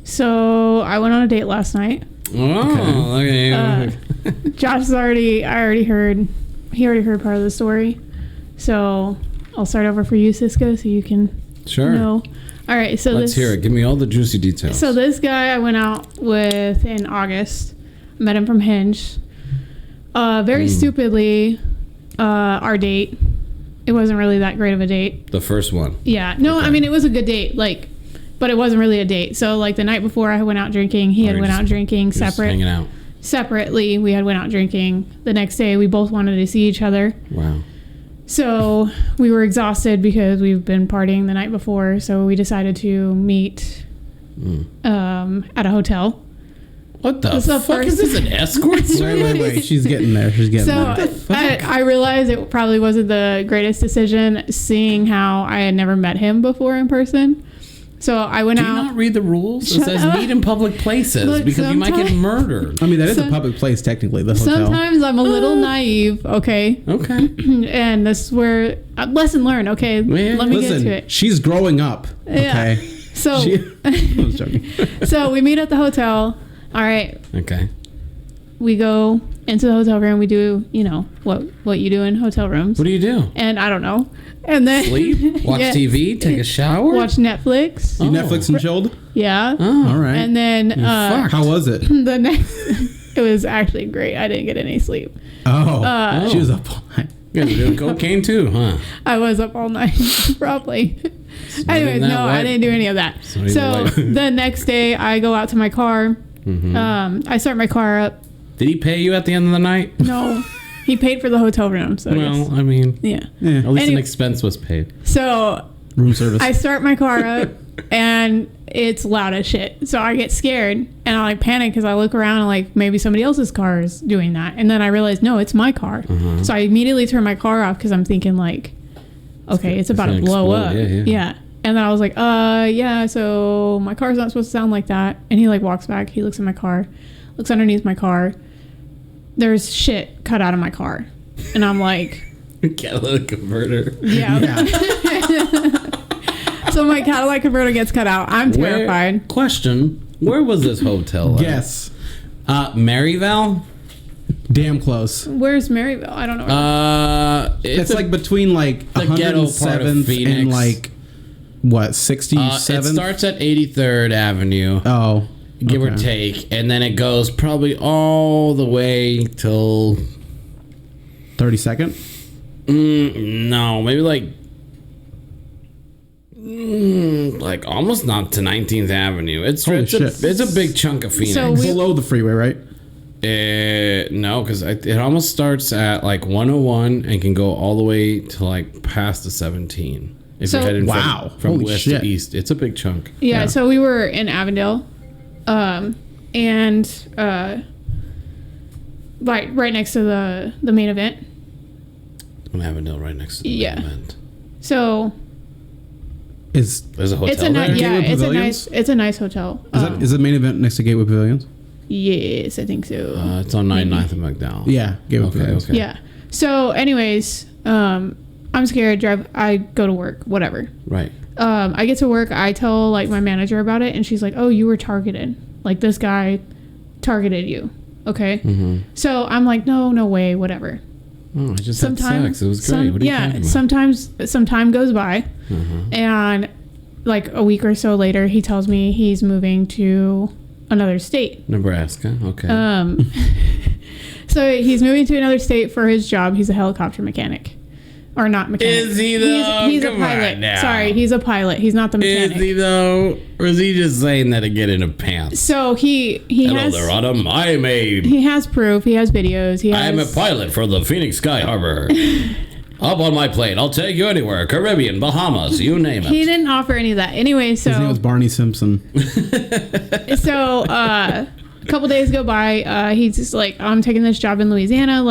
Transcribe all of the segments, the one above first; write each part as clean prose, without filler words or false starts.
So I went on a date last night. Oh, okay. Josh has already heard part of the story. So I'll start over for you, Cisco, so you can know. All right, so let's hear it. Give me all the juicy details. So this guy I went out with in August. Met him from Hinge. Very stupidly, our date, it wasn't really that great of a date. The first one? Yeah. No, okay. I mean, it was a good date, but it wasn't really a date. So, the night before I went out drinking, he had went out drinking hanging out. Separately, we had went out drinking. The next day, we both wanted to see each other. Wow. So, we were exhausted because we've been partying the night before. So, we decided to meet at a hotel. What the fuck? Is this an escort? Wait. She's getting there. So I realized it probably wasn't the greatest decision, seeing how I had never met him before in person. So I went out. Do you not read the rules? It says meet in public places because you might get murdered. I mean, that is a public place, technically, the hotel. Sometimes I'm a little naive, okay? Okay. And this is where, lesson learned, okay? Let me get to it. She's growing up, okay? Yeah. So, I was joking. So we meet at the hotel. All right. Okay. We go into the hotel room. We do, what you do in hotel rooms. What do you do? And I don't know. And then sleep, watch TV, take a shower, watch Netflix. You Netflix and chilled? Yeah. Oh, all right. And then how was it? It was actually great. I didn't get any sleep. She was up all night. You guys doing cocaine too, huh? I was up all night, probably. Anyways, no, I didn't do any of that. So the next day, I go out to my car. Mm-hmm. I start my car up. Did he pay you at the end of the night? No, he paid for the hotel room. So I mean, yeah. At least an expense was paid. So room service. I start my car up, and it's loud as shit. So I get scared, and I panic because I look around and maybe somebody else's car is doing that, and then I realize no, it's my car. Uh-huh. So I immediately turn my car off because I'm thinking okay, it's about to blow up. Yeah. And then I was like, yeah, so my car's not supposed to sound like that. And he walks back. He looks at my car, looks underneath my car. There's shit cut out of my car. And I'm like... Catalytic converter. Yeah. So my Catalytic converter gets cut out. I'm terrified. Question, where was this hotel at? Yes. Maryvale? Damn close. Where's Maryvale? I don't know. It's between 107th and what, 67th? It starts at 83rd Avenue. Oh. Give or take. And then it goes probably all the way till... 32nd? No, maybe almost not to 19th Avenue. It's a big chunk of Phoenix. So below the freeway, right? No, because it almost starts at 101 and can go all the way to past the 17. If you're heading from west to east, it's a big chunk. Yeah, so we were in Avondale, and right next to the main event. In Avondale, right next to the main event. So there's a hotel there? It's a nice hotel. Is the main event next to Gateway Pavilions? Yes, I think so. It's on 99th and McDowell. Yeah, Gateway Pavilions. Okay. Yeah. So, anyways, I'm scared. I go to work. Whatever. Right. I get to work. I tell my manager about it, and she's like, "Oh, you were targeted. This guy targeted you." Okay. Mm-hmm. So I'm like, "No way. Whatever." Oh, I just had sex. It was great. What are you talking about? Sometimes some time goes by, and a week or so later, he tells me he's moving to another state. Nebraska. Okay. So he's moving to another state for his job. He's a helicopter mechanic. Or not mechanic. Is he though? He's a pilot. Sorry, he's a pilot. He's not the mechanic. Is he though? Or is he just saying that to get in a pants? So he Hello has... there, Autumn. He has proof. He has videos. I am a pilot for the Phoenix Sky Harbor. Up on my plane. I'll take you anywhere. Caribbean, Bahamas, you name it. He didn't offer any of that. Anyway, so... His name was Barney Simpson. So, a couple days go by. He's just I'm taking this job in Louisiana.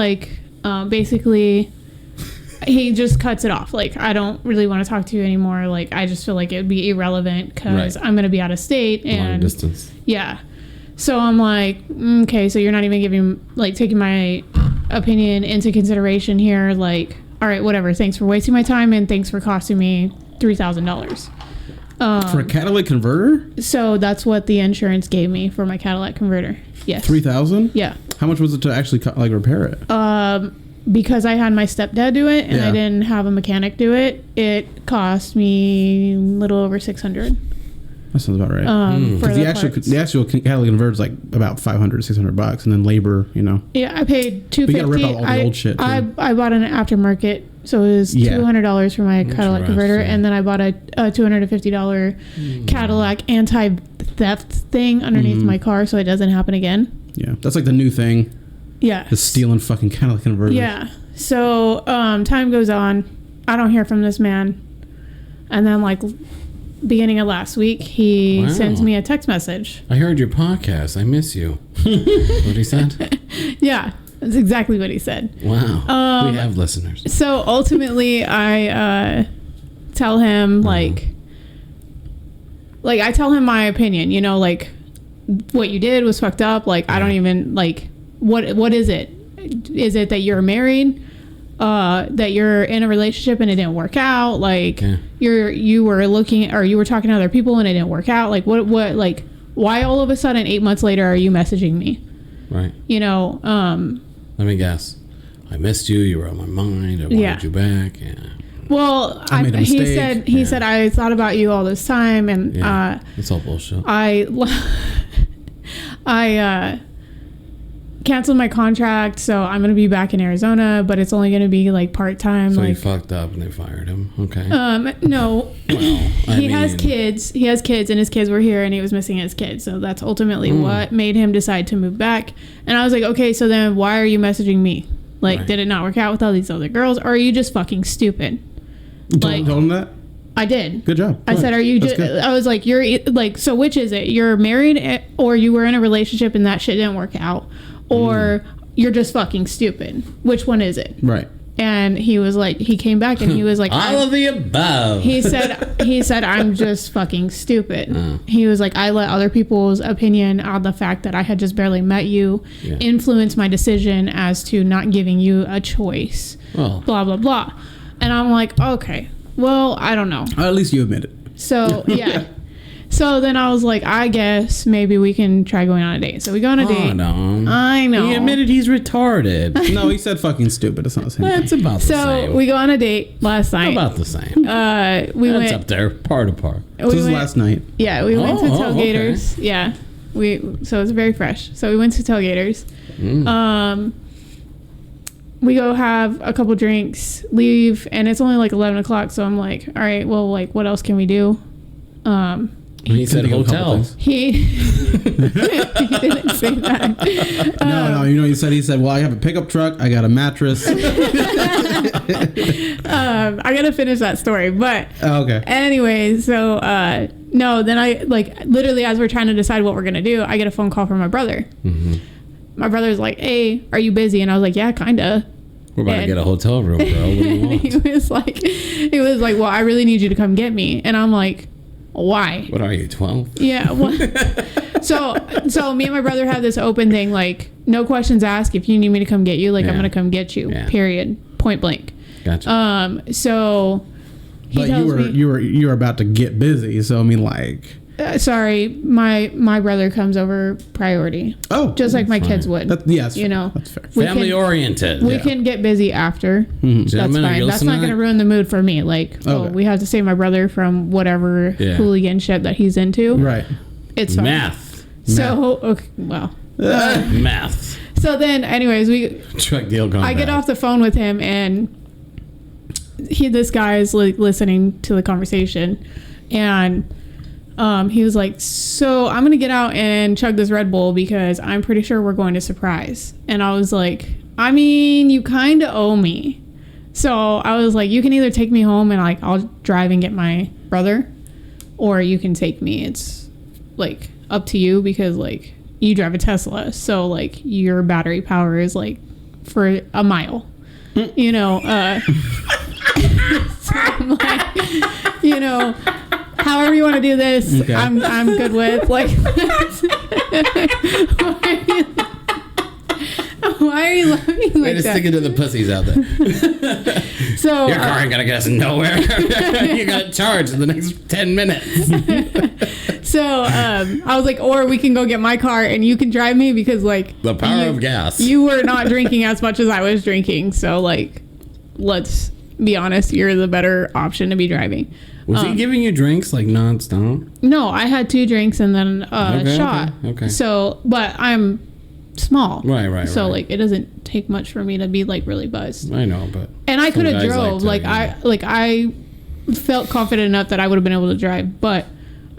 Basically... He just cuts it off. I don't really want to talk to you anymore. I just feel like it would be irrelevant because I'm going to be out of state. And long distance. Yeah. So I'm like, okay, so you're not even giving, taking my opinion into consideration here. All right, whatever. Thanks for wasting my time and thanks for costing me $3,000. For a catalytic converter? So that's what the insurance gave me for my Catalytic converter. Yes. $3,000? Yeah. How much was it to actually like repair it? Because I had my stepdad do it and I Yeah. didn't have a mechanic do it, it cost me a little over $600. That sounds about right. For Because the actual catalytic converter is like about $500-$600, and then labor, you know. Yeah, I paid $250. But you gotta rip out all the old shit, too. I bought an aftermarket, so it was $200 for my Catalytic converter, and then I bought a $250 Cadillac anti-theft thing underneath my car, so it doesn't happen again. Yeah, that's like the new thing. Yeah, The stealing fucking catalytic converters. yeah. So time goes on. I don't hear from this man, and then like beginning of last week, he sends me a text message. I heard your podcast. I miss you. What he said? Yeah, that's exactly what he said. Wow. We have listeners. So ultimately, I tell him like I tell him my opinion. You know, like what you did was fucked up. Like I don't even like what is it? Is it that you're married? That you're in a relationship and it didn't work out? Like you were looking or you were talking to other people and it didn't work out? Like what like why all of a sudden 8 months later are you messaging me? Right. You know. Let me guess. I missed you. You were on my mind. I wanted you back. Yeah. Well, I made a mistake. He said I thought about you all this time, and it's all bullshit. I canceled my contract, so I'm gonna be back in Arizona, but it's only gonna be like part time. So like, he fucked up and they fired him. Okay. No. Well, He has kids. He has kids, and his kids were here, and he was missing his kids. So that's ultimately what made him decide to move back. And I was like, okay, so then why are you messaging me? Like, did it not work out with all these other girls, or are you just fucking stupid? Like, told him that? I did. Good job. I said, are you just, I was like, you're like, so which is it? You're married or you were in a relationship and that shit didn't work out, or you're just fucking stupid. Which one is it? Right. And he was like, he came back and he was like, all of the above. He said, I'm just fucking stupid. He was like, I let other people's opinion on the fact that I had just barely met you influence my decision as to not giving you a choice. Blah, blah, blah. And I'm like, okay, well, I don't know. At least you admit it. So, yeah. So then I was like, I guess maybe we can try going on a date. So we go on a date. No. I know. He admitted he's retarded. No, he said fucking stupid. It's not the same That's thing. about the same. So we go on a date last night. About the same. We That's went up there, part apart. This is last night. Yeah, we went to Oh, Tailgaters. okay. Yeah. So it's very fresh. So we went to Tailgaters. We go have a couple drinks, leave, and it's only like 11 o'clock. So I'm like, all right, well, like, what else can we do? He said hotel. He didn't say that. No, you know what he said? He said, well, I have a pickup truck. I got a mattress. I gotta finish that story, but okay. anyway, so no, then I like literally as we're trying to decide what we're gonna do, I get a phone call from my brother. My brother's like, hey, are you busy? And I was like, yeah, kinda. We're about to get a hotel room, bro. What do you want? he was like, well, I really need you to come get me. And I'm like, why? What are you, 12? Yeah. So me and my brother have this open thing, like, no questions asked. If you need me to come get you, like, I'm gonna come get you. Period. Point blank. Gotcha. So he But tells me, you were about to get busy, so I mean, like, sorry, my brother comes over priority. oh, Just like my kids would. Yes, you know, that's fair. Family oriented. We can get busy after. That's Gentlemen, fine. That's not going to ruin the mood for me. Like, we have to save my brother from whatever hooligan shit that he's into. Right. It's fine. Math. So, okay, well. Math. So then, anyways, Truck deal gone I get bad. off the phone with him, and this guy is like listening to the conversation, and he was like, so I'm gonna get out and chug this Red Bull because I'm pretty sure we're going to surprise. And I was like, I mean, you kind of owe me. So I was like, you can either take me home and like I'll drive and get my brother, or you can take me. It's like up to you because like you drive a Tesla, so like your battery power is like for a mile, you know. So I'm like, you know, however you want to do this, okay. I'm good with. Like, Why are you laughing like Way to that? stick it to the pussies out there. So Your car ain't gonna get us nowhere. You got charged in the next 10 minutes. So I was like, or we can go get my car and you can drive me because like The power of gas. You were not drinking as much as I was drinking, so like, let's be honest, you're the better option to be driving. Was he giving you drinks like nonstop? No, I had 2 drinks and then a shot. Okay. So, but I'm small. Right. So like, it doesn't take much for me to be like really buzzed. I know, but And I could have guys drove. like to, I felt confident enough that I would have been able to drive, but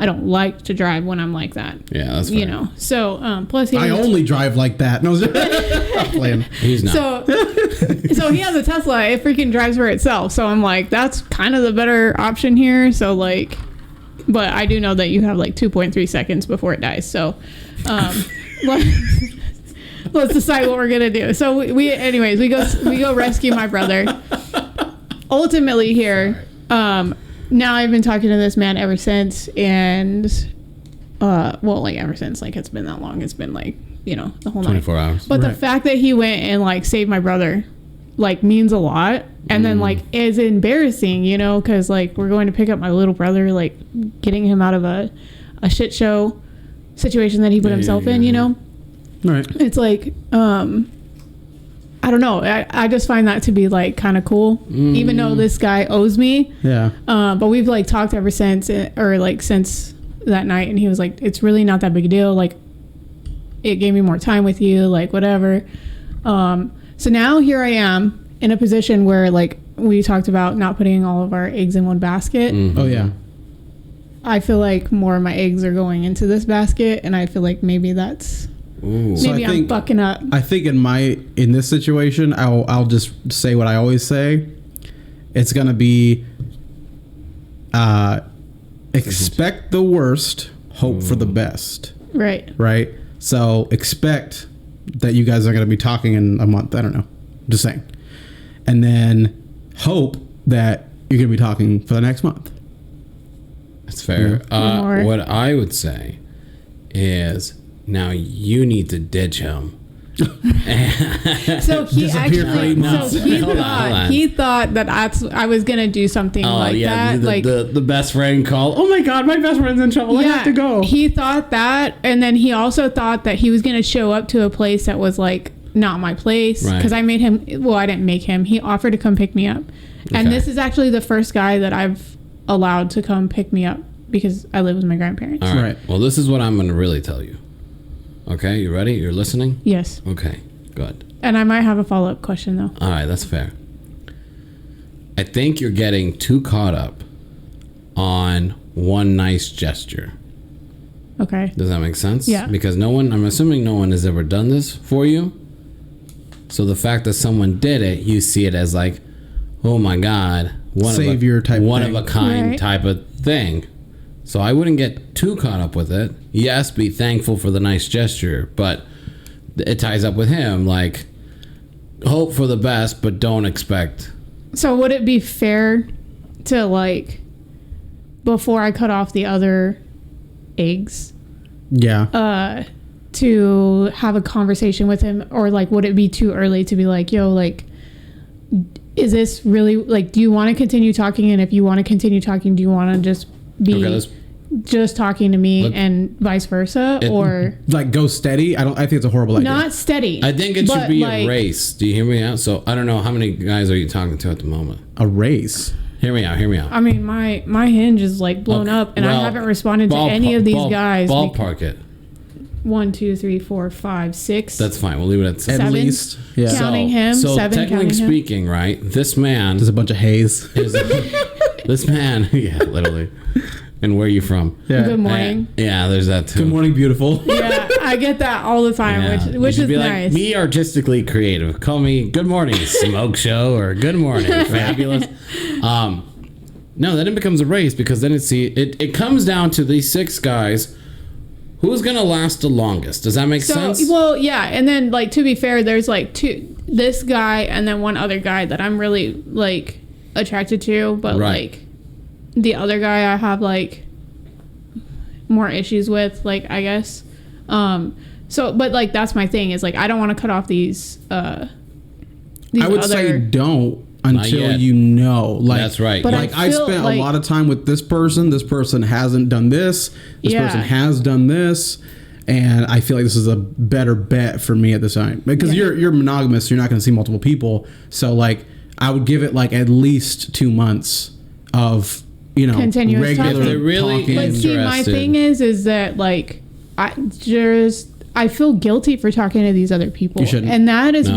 I don't like to drive when I'm like that. Yeah, that's fair. You know. So plus I only drive like that. No, I'm playing. He's not. So he has a Tesla. It freaking drives for itself. So I'm like, that's kind of the better option here. So like, but I do know that you have like 2.3 seconds before it dies. So let's decide what we're gonna do. So we go rescue my brother. Ultimately here, now I've been talking to this man ever since, and ever since, like, it's been that long. It's been like, you know, the whole 24 night. hours. But the fact that he went and like saved my brother, like, means a lot. And then like is embarrassing, you know, because like we're going to pick up my little brother, like getting him out of a shit show situation that he put himself in, you know. Right. It's like I don't know. I just find that to be like kind of cool, even though this guy owes me. Yeah. But we've like talked ever since, or like since that night, and he was like, "It's really not that big a deal. Like, it gave me more time with you. Like, whatever." So now here I am in a position where like we talked about not putting all of our eggs in one basket. Mm-hmm. Oh yeah. I feel like more of my eggs are going into this basket, and I feel like maybe that's. Ooh. So Maybe I'm fucking up. I think in this situation, I'll just say what I always say. It's gonna be expect the worst, hope for the best. Right. Right. So expect that you guys are gonna be talking in a month. I don't know. Just saying. And then hope that you're gonna be talking for the next month. That's fair. What I would say is, now you need to ditch him. So he actually, he thought that I was gonna do something that. The best friend called. Oh my god, my best friend's in trouble. I have to go. He thought that, and then he also thought that he was gonna show up to a place that was like not my place, because I made him. Well, I didn't make him. He offered to come pick me up, and this is actually the first guy that I've allowed to come pick me up because I live with my grandparents. All right. Well, this is what I'm gonna really tell you. Okay, you ready? You're listening? Yes. Okay, good. And I might have a follow-up question, though. All right, that's fair. I think you're getting too caught up on one nice gesture. Okay. Does that make sense? Yeah. Because I'm assuming no one has ever done this for you. So the fact that someone did it, you see it as like, oh my God, one of a kind type of thing. So I wouldn't get too caught up with it. Yes, be thankful for the nice gesture, but it ties up with him. Like, hope for the best, but don't expect. So would it be fair to, like, before I cut off the other eggs, to have a conversation with him? Or, like, would it be too early to be like, yo, like, is this really, like, do you want to continue talking? And if you want to continue talking, do you want to just be just talking to me and vice versa, or like go steady? I think it's a horrible idea. Not steady. I think it should be a race. Do you hear me out? So I don't know, how many guys are you talking to at the moment? A race. Hear me out. I mean, my hinge is like blown up, and I haven't responded to any of these guys. Ballpark it. 1, 2, 3, 4, 5, 6. That's fine. We'll leave it at 7. At least, yeah. Counting him. So 7. Technically speaking, right? This man. There's a bunch of haze. This man. Yeah, literally. And where are you from? Yeah. Good morning. There's that too. Good morning, beautiful. Yeah, I get that all the time, which is nice. Like, be artistically creative. Call me Good Morning Smoke Show or Good Morning Fabulous. No, then it becomes a race, because then it comes down to these 6 guys. Who's gonna last the longest? Does that make sense? Well, yeah, and then like, to be fair, there's like this guy and then one other guy that I'm really like attracted to, but like the other guy I have like more issues with, like, I guess. So, but like that's my thing is like I don't want to cut off these I would say don't until you know. Like that's right. But like I spent a lot of time with this person. This person hasn't done this. This person has done this. And I feel like this is a better bet for me at this time because you're monogamous. So you're not going to see multiple people. So like I would give it like at least 2 months of continuous regular talking. Really but see, my thing is that like I feel guilty for talking to these other people. You shouldn't. And that is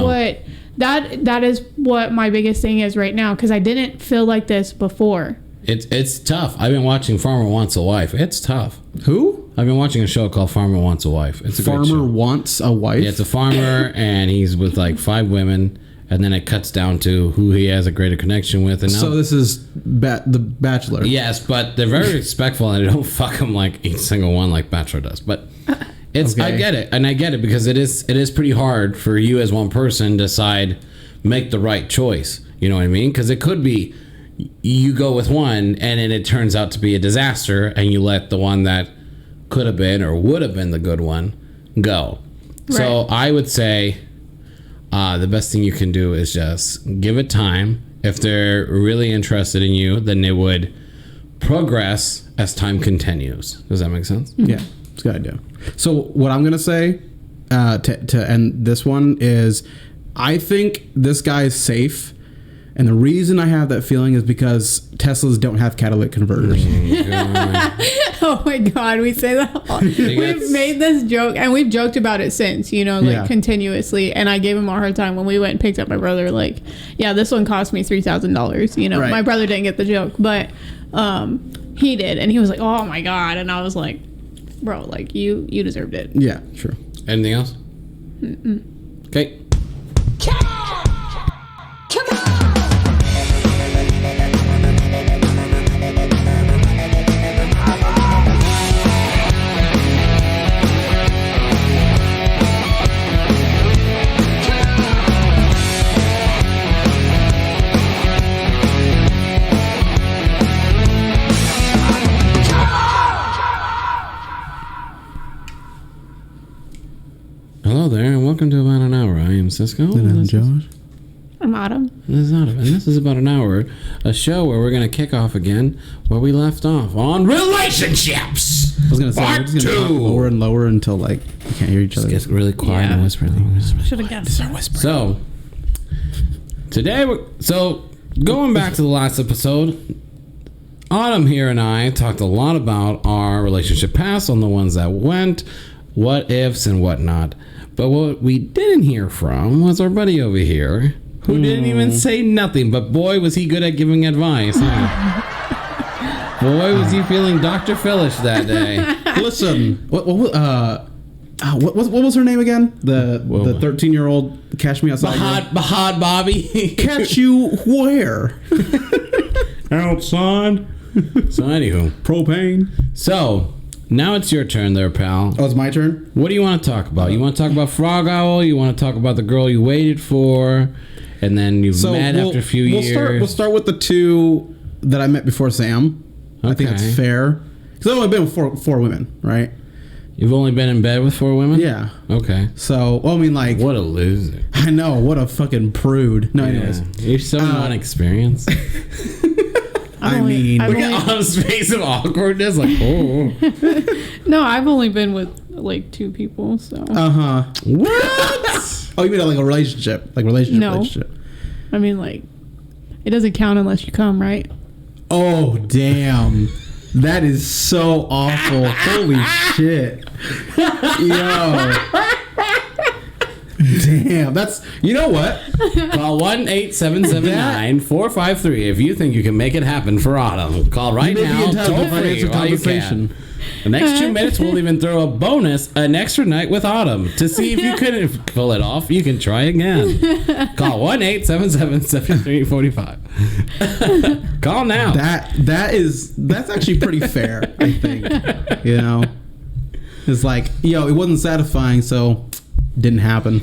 that is what my biggest thing is right now because I didn't feel like this before. It's tough. I've been watching Farmer Wants a Wife. It's tough. Who? I've been watching a show called Farmer Wants a Wife. It's a great show. Farmer Wants a Wife? Yeah, it's a farmer, and he's with like 5 women, and then it cuts down to who he has a greater connection with. And now, so this is The Bachelor. Yes, but they're very respectful, and they don't fuck him like each single one like Bachelor does. But it's I get it, and I get it because it is pretty hard for you as one person to decide, make the right choice. You know what I mean? Because it could be you go with one, and then it turns out to be a disaster, and you let the one that could have been or would have been the good one go. Right. So I would say the best thing you can do is just give it time. If they're really interested in you, then they would progress as time continues. Does that make sense? Yeah, it's a good idea. So what I'm going to say to end this one is I think this guy is safe. And the reason I have that feeling is because Teslas don't have catalytic converters. Oh my God, we say that all. We've made this joke and we've joked about it since, continuously. And I gave him a hard time when we went and picked up my brother. Like, yeah, this one cost me $3,000. Right. My brother didn't get the joke, but he did. And he was like, oh my God. And I was like, bro, like you deserved it. Yeah, true. Anything else? Okay. Hello there, and welcome to About an Hour. I am Cisco. And I'm Josh. I'm Autumn. This is Autumn, and this is About an Hour, a show where we're going to kick off again where we left off on relationships. I was going to say, we're just going to lower and lower until, like, you can't hear each other. Just get really quiet and whisper. Should have guessed. So, today, going back to the last episode, Autumn here and I talked a lot about our relationship past on the ones that went, what ifs and whatnot. But what we didn't hear from was our buddy over here, who didn't even say nothing. But boy, was he good at giving advice. Huh? Boy, was he feeling Dr. Phillish that day. Listen, what was her name again? The 13-year-old Catch Me Outside. Bahad Bobby. Catch you where? Outside. So anywho, propane. So now it's your turn there, pal. Oh, it's my turn? What do you want to talk about? You want to talk about Frog Owl? You want to talk about the girl you waited for? And then you've met after a few years? We'll start with the 2 that I met before Sam. Okay. I think it's fair. Because I've only been with four women, right? You've only been in bed with 4 women? Yeah. Okay. So, well, I mean, like... What a loser. I know. What a fucking prude. No, anyways. You're so unexperienced. I mean, look at Autumn's face of awkwardness, like, oh. No, I've only been with like 2 people, so. What? Oh, you mean like a relationship? Like relationship? I mean, like, it doesn't count unless you come, right? Oh, damn. That is so awful. Holy shit. Yo. Damn, that's... You know what? Call 1-877-9-453 if you think you can make it happen for Autumn. Call right now. Toll free while you can. The next 2 minutes, we'll even throw a bonus, an extra night with Autumn. To see if you couldn't pull it off, you can try again. Call 1-877-7345. Call now. That's actually pretty fair, I think. You know? It's like, it wasn't satisfying, so... Didn't happen.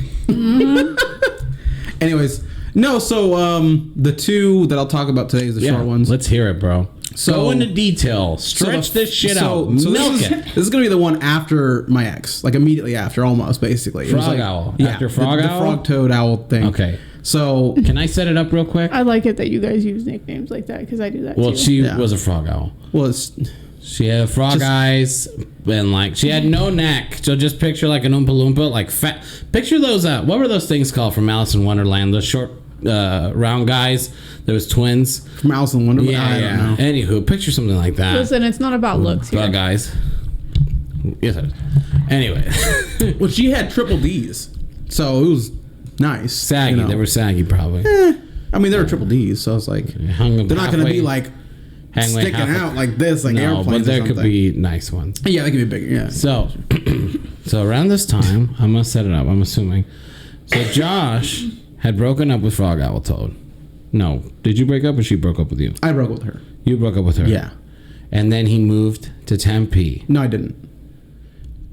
Anyways, no. So the 2 that I'll talk about today is the short ones. Let's hear it, bro. So go into detail. Stretch this shit out. Milk it. This is gonna be the one after my ex, like immediately after, almost basically. Frog owl. After frog owl, the frog toad owl thing. Okay. So can I set it up real quick? I like it that you guys use nicknames like that because I do that too. Well, she was a frog owl. Well, she had frog eyes and like she had no neck. So just picture like an Oompa Loompa, like fat. Picture those. What were those things called from Alice in Wonderland? Those short, round guys. There was twins from Alice in Wonderland. I don't know. Anywho, picture something like that. Listen, it's not about looks here. Bug eyes. Yes, it is. Anyway, well, she had triple D's, so it was nice. Saggy. You know? They were saggy, probably. I mean, they were triple D's, so it's like they're not going to be like sticking out like this, like airplanes. No, but there could be nice ones. Yeah, they could be bigger. Yeah. So around this time, I'm gonna set it up. I'm assuming. So Josh had broken up with Frog Owl Toad. No, did you break up or she broke up with you? I broke up with her. You broke up with her. Yeah. And then he moved to Tempe. No, I didn't.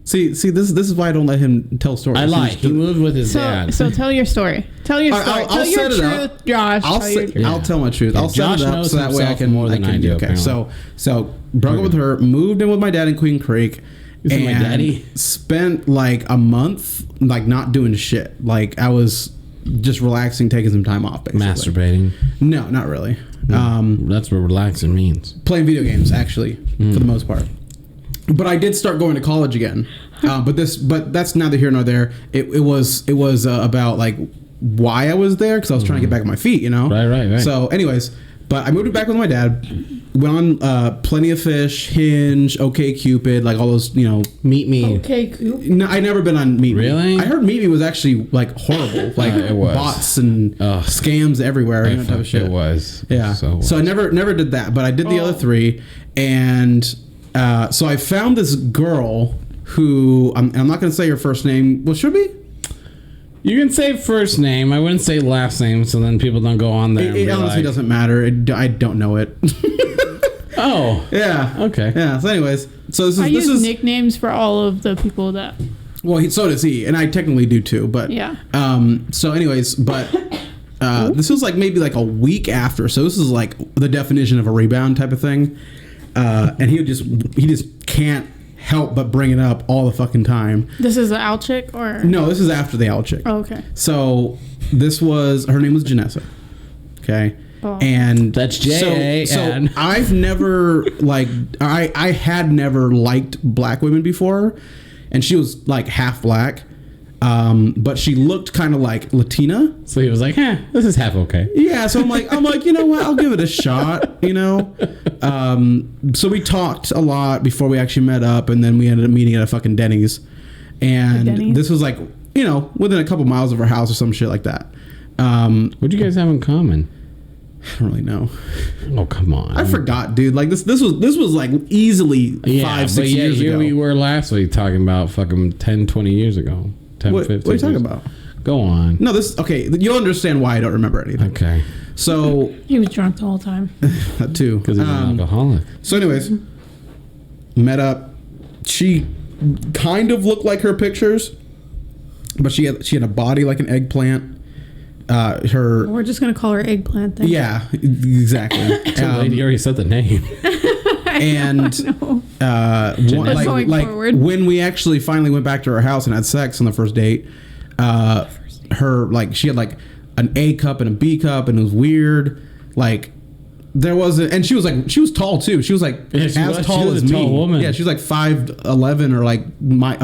See, this is why I don't let him tell stories. I lied. He moved with his dad. So tell your story. Tell your story. Tell your truth, Josh. I'll tell my truth. I'll set it up so that way I can more than I do. Okay. So broke up with her, moved in with my dad in Queen Creek, and my daddy spent like a month like not doing shit. Like I was just relaxing, taking some time off, basically. Masturbating? No, not really. That's what relaxing means. Playing video games, actually, for the most part. But I did start going to college again. But that's neither here nor there. It was about like why I was there because I was trying to get back on my feet, you know. Right. So, anyways, but I moved back with my dad. Went on Plenty of Fish, Hinge, OkCupid, like all those, you know. Meet Me. OkCupid. No, I never been on Meet Me. Really? I heard Meet Me was actually like horrible, like it was. bots and scams everywhere, you know, type of shit. It was. Yeah. So I never did that, but I did the other three, and so I found this girl who I'm not going to say her first name. Well, should we? You can say first name. I wouldn't say last name, so then people don't go on there. It honestly doesn't matter. I don't know it. Oh. Yeah. Okay. Yeah. So, anyways, I use nicknames for all of the people that. Well, so does he, and I technically do too. But yeah. So, anyways, but this was like maybe like a week after. So this is like the definition of a rebound type of thing. And he just can't help but bring it up all the fucking time. This is the owl chick, or no? This is after the owl chick. Oh, okay. So her name was Janessa. Okay. Oh. And that's J. So I've never I had never liked black women before, and she was like half black. But she looked kind of like Latina. So he was like, this is half okay. Yeah, so I'm like, you know what? I'll give it a shot, you know? So we talked a lot before we actually met up, and then we ended up meeting at a fucking Denny's. And this was like, you know, within a couple miles of her house or some shit like that. What do you guys have in common? I don't really know. Oh, come on. I forgot, dude. Like this was like easily 5-6 years ago. Here we were last week talking about fucking 10, 20 years ago. 10, what are you talking about? Go on. No, you'll understand why I don't remember anything. Okay. So he was drunk the whole time. That too. Because he's an alcoholic. So anyways, met up. She kind of looked like her pictures, but she had a body like an eggplant. We're just gonna call her Eggplant then. Yeah, exactly. Lady already said the name. And when we actually finally went back to her house and had sex on the first date, she had like an A cup and a B cup, and it was weird. Like there wasn't, and she was tall too. She was like as tall as me. Tall woman. Yeah, she was like 5'11" or like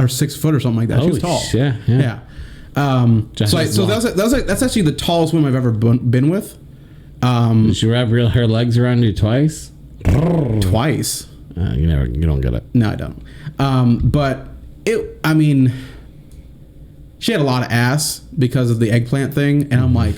6 foot or something like that. Holy she was tall. Shit, yeah. So that's actually the tallest woman I've ever been with. Did she wrap her legs around you twice? Twice. You don't get it. No, I don't. But she had a lot of ass because of the eggplant thing, and I'm like,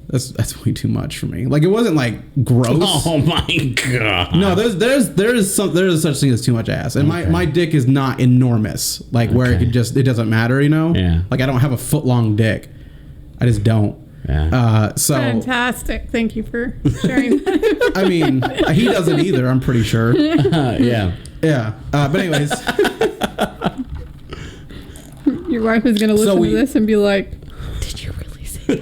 that's way too much for me. Like it wasn't like gross. Oh my god. No, there is such thing as too much ass, and my dick is not enormous, like where it doesn't matter, you know. Yeah. Like I don't have a foot long dick. I just don't. Yeah. So fantastic. Thank you for sharing that. I mean, he doesn't either. I'm pretty sure. Yeah. Yeah. But anyways, your wife is gonna listen to this and be like, "Did you really say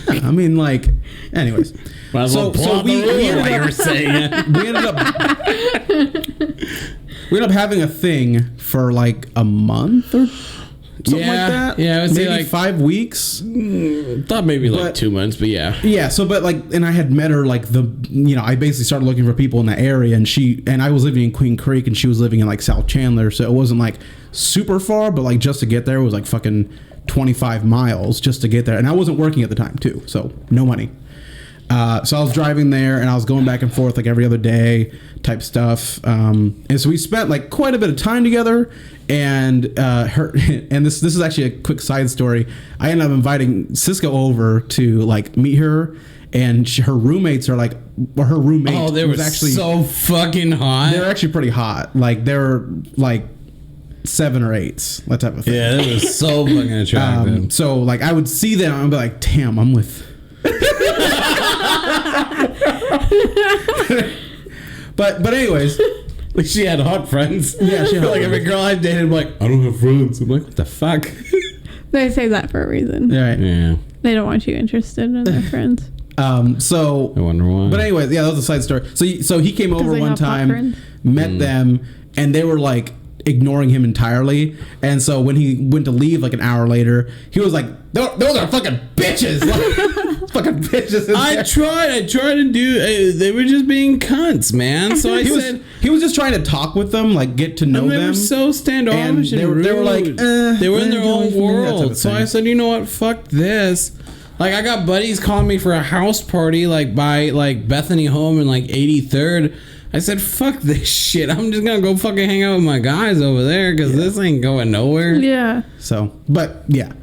that?" I mean, like, anyways. So we ended up having a thing for like a month or something like that. Yeah, I would say maybe like 5 weeks. Thought maybe like 2 months, but yeah. Yeah, so but like, and I had met her like I basically started looking for people in the area, and I was living in Queen Creek and she was living in like South Chandler, so it wasn't like super far, but like just to get there was like fucking 25 miles just to get there, and I wasn't working at the time too, so no money. So I was driving there and I was going back and forth like every other day type stuff. And so we spent like quite a bit of time together, and this is actually a quick side story. I ended up inviting Cisco over to like meet her, and her roommates are like, or her roommate. Oh, they were actually so fucking hot. They're actually pretty hot. Like they're like 7 or 8s, that type of thing. Yeah, they were so fucking attractive. So like I would see them and I'd be like, damn, I'm with. but anyways, like she had hot friends. Yeah, she had like every girl I dated, I'm like, I don't have friends. I'm like, what the fuck? They say that for a reason. Right. Yeah. They don't want you interested in their friends. So I wonder why. But anyways, yeah, that was a side story. So he came over one time, met them, and they were like ignoring him entirely. And so when he went to leave like an hour later, he was like, those are fucking bitches. Like, fucking bitches. I tried to do, they were just being cunts, man. So I said, he was just trying to talk with them, like get to know them. They were so standoffish and they were like, they were in their own world. So I said, you know what? Fuck this. Like, I got buddies calling me for a house party, like by like Bethany Home and like 83rd. I said, fuck this shit. I'm just going to go fucking hang out with my guys over there because this ain't going nowhere. Yeah. So, but yeah.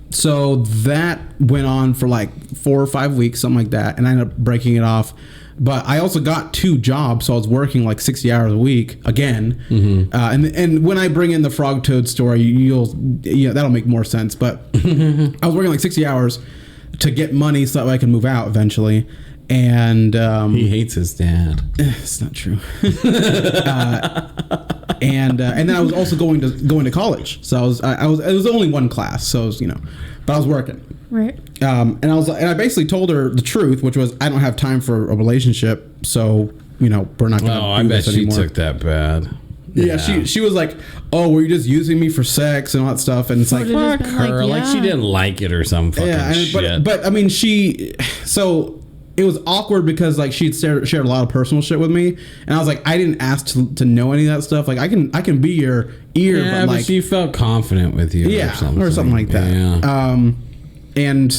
So that went on for like 4 or 5 weeks, something like that. And I ended up breaking it off. But I also got 2 jobs. So I was working like 60 hours a week again. Mm-hmm. And when I bring in the frog toad story, that'll make more sense. But I was working like 60 hours to get money so that way I can move out eventually. And he hates his dad. It's not true. And then I was also going to college. So I was it was only one class. So I was, but I was working. Right. And I basically told her the truth, which was I don't have time for a relationship. So we're not going to do this anymore. I bet she took that bad. Yeah, she was like, "Oh, were you just using me for sex and all that stuff?" And it's like, fuck her. Like she didn't like it or some fucking shit. But I mean, so it was awkward because like she'd shared a lot of personal shit with me, and I was like, I didn't ask to know any of that stuff. Like I can be your ear, yeah, but like she felt confident with you, or something like that. Yeah. And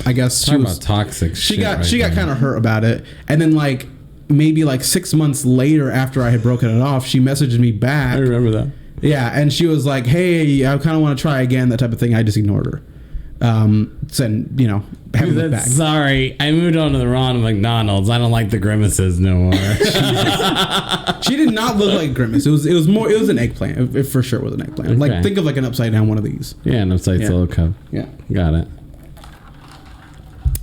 I guess she was about toxic. She got kind of hurt about it, and then like maybe like 6 months later after I had broken it off, she messaged me back. I remember that. Yeah, and she was like, "Hey, I kind of want to try again," that type of thing. I just ignored her. Said, haven't looked back. Sorry, I moved on to the Ronald McDonald's. I don't like the grimaces no more. She did not look like Grimace. It was an eggplant. It for sure was an eggplant. Okay. Like think of like an upside down one of these. Yeah, an upside solo cup. Yeah, got it.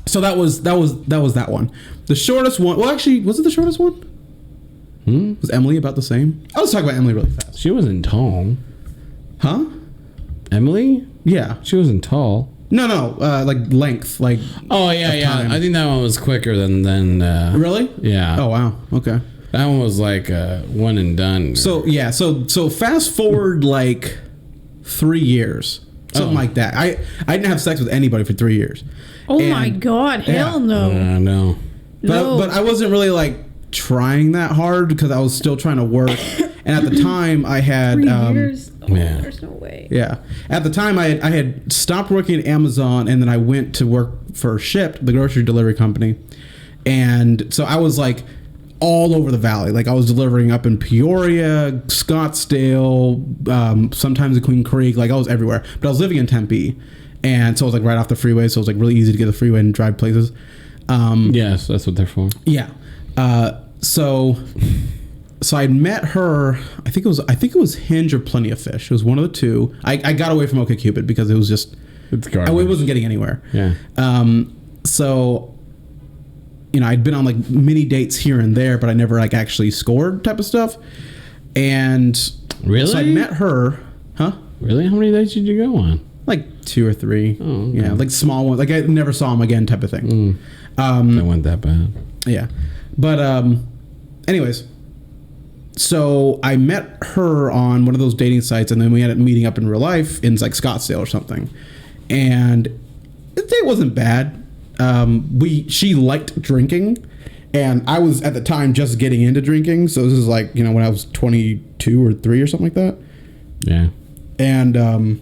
So that was that one. The shortest one. Well, actually, was it the shortest one? Was Emily about the same? I'll just talk about Emily really fast. She wasn't tall. Huh? Emily? Yeah, she wasn't tall. No, like length, like. Oh yeah. Time. I think that one was quicker than. Really? Yeah. Oh wow. Okay. That one was like one and done. So yeah, so fast forward like 3 years, something like that. I didn't have sex with anybody for 3 years. Oh my god! Hell no. No. But I wasn't really like trying that hard because I was still trying to work, and at the time I had 3 years. Oh, yeah. There's no way. Yeah. At the time, I had stopped working at Amazon, and then I went to work for Shipt, the grocery delivery company. And so I was like all over the valley. Like I was delivering up in Peoria, Scottsdale, sometimes in Queen Creek. Like I was everywhere. But I was living in Tempe. And so I was like right off the freeway. So it was like really easy to get the freeway and drive places. Yes, that's what they're for. Yeah. So I'd met her. I think it was Hinge or Plenty of Fish. It was one of the two. I got away from OkCupid because it was just it's garbage. It wasn't getting anywhere. Yeah. So I'd been on like mini dates here and there, but I never like actually scored type of stuff. And really, so I met her. Huh? Really? How many dates did you go on? Like 2 or 3. Oh, okay. Yeah, like small ones. Like I never saw him again type of thing. That went that bad. Yeah. But anyways, so I met her on one of those dating sites, and then we ended up meeting up in real life in like Scottsdale or something. And the date wasn't bad. She liked drinking, and I was at the time just getting into drinking. So this is like, when I was 22 or 3 or something like that. Yeah. And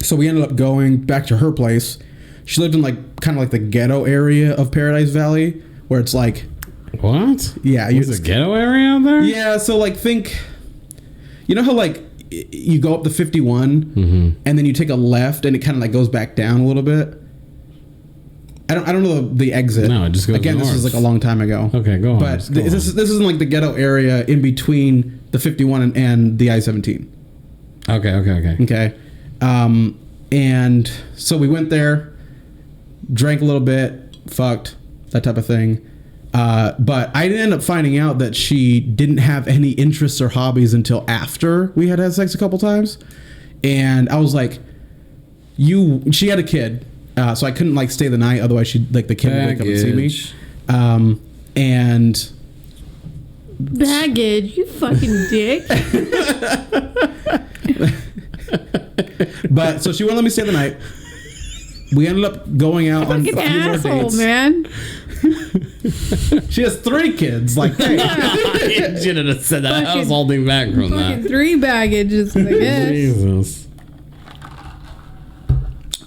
so we ended up going back to her place. She lived in like kind of like the ghetto area of Paradise Valley, where it's like, what? Yeah, there's a ghetto area out there. Yeah, so like think, how like you go up the 51 and then you take a left and it kind of like goes back down a little bit. I don't know the exit. No, it just goes again. north. This was like a long time ago. Okay, go on. But this isn't like the ghetto area in between the 51 and the I-17. Okay. And so we went there, drank a little bit, fucked, that type of thing. But I didn't end up finding out that she didn't have any interests or hobbies until after we had sex a couple times. And I was like, she had a kid, so I couldn't like stay the night. Otherwise the kid would come and see me. And baggage, you fucking dick. But so she wouldn't let me stay the night. We ended up going out on a few more dates. Man. She has 3 kids. Like, hey. You shouldn't have said that. I was holding back from that. 3 baggages, I guess. Jesus.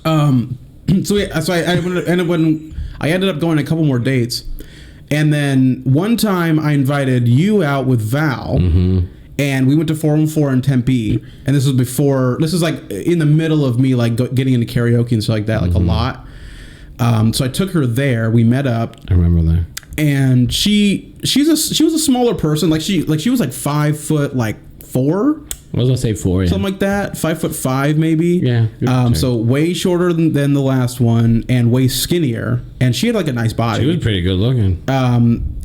So I ended up going on a couple more dates, and then one time I invited you out with Val. And we went to 414 in Tempe, and this was like in the middle of me like getting into karaoke and stuff like that, like a lot. So I took her there. We met up. I remember that. And she was a smaller person. Like she was like 5'4". I was gonna say 4, yeah. Something like that. 5'5" maybe. Yeah. So way shorter than the last one, and way skinnier. And she had like a nice body. She was pretty good looking.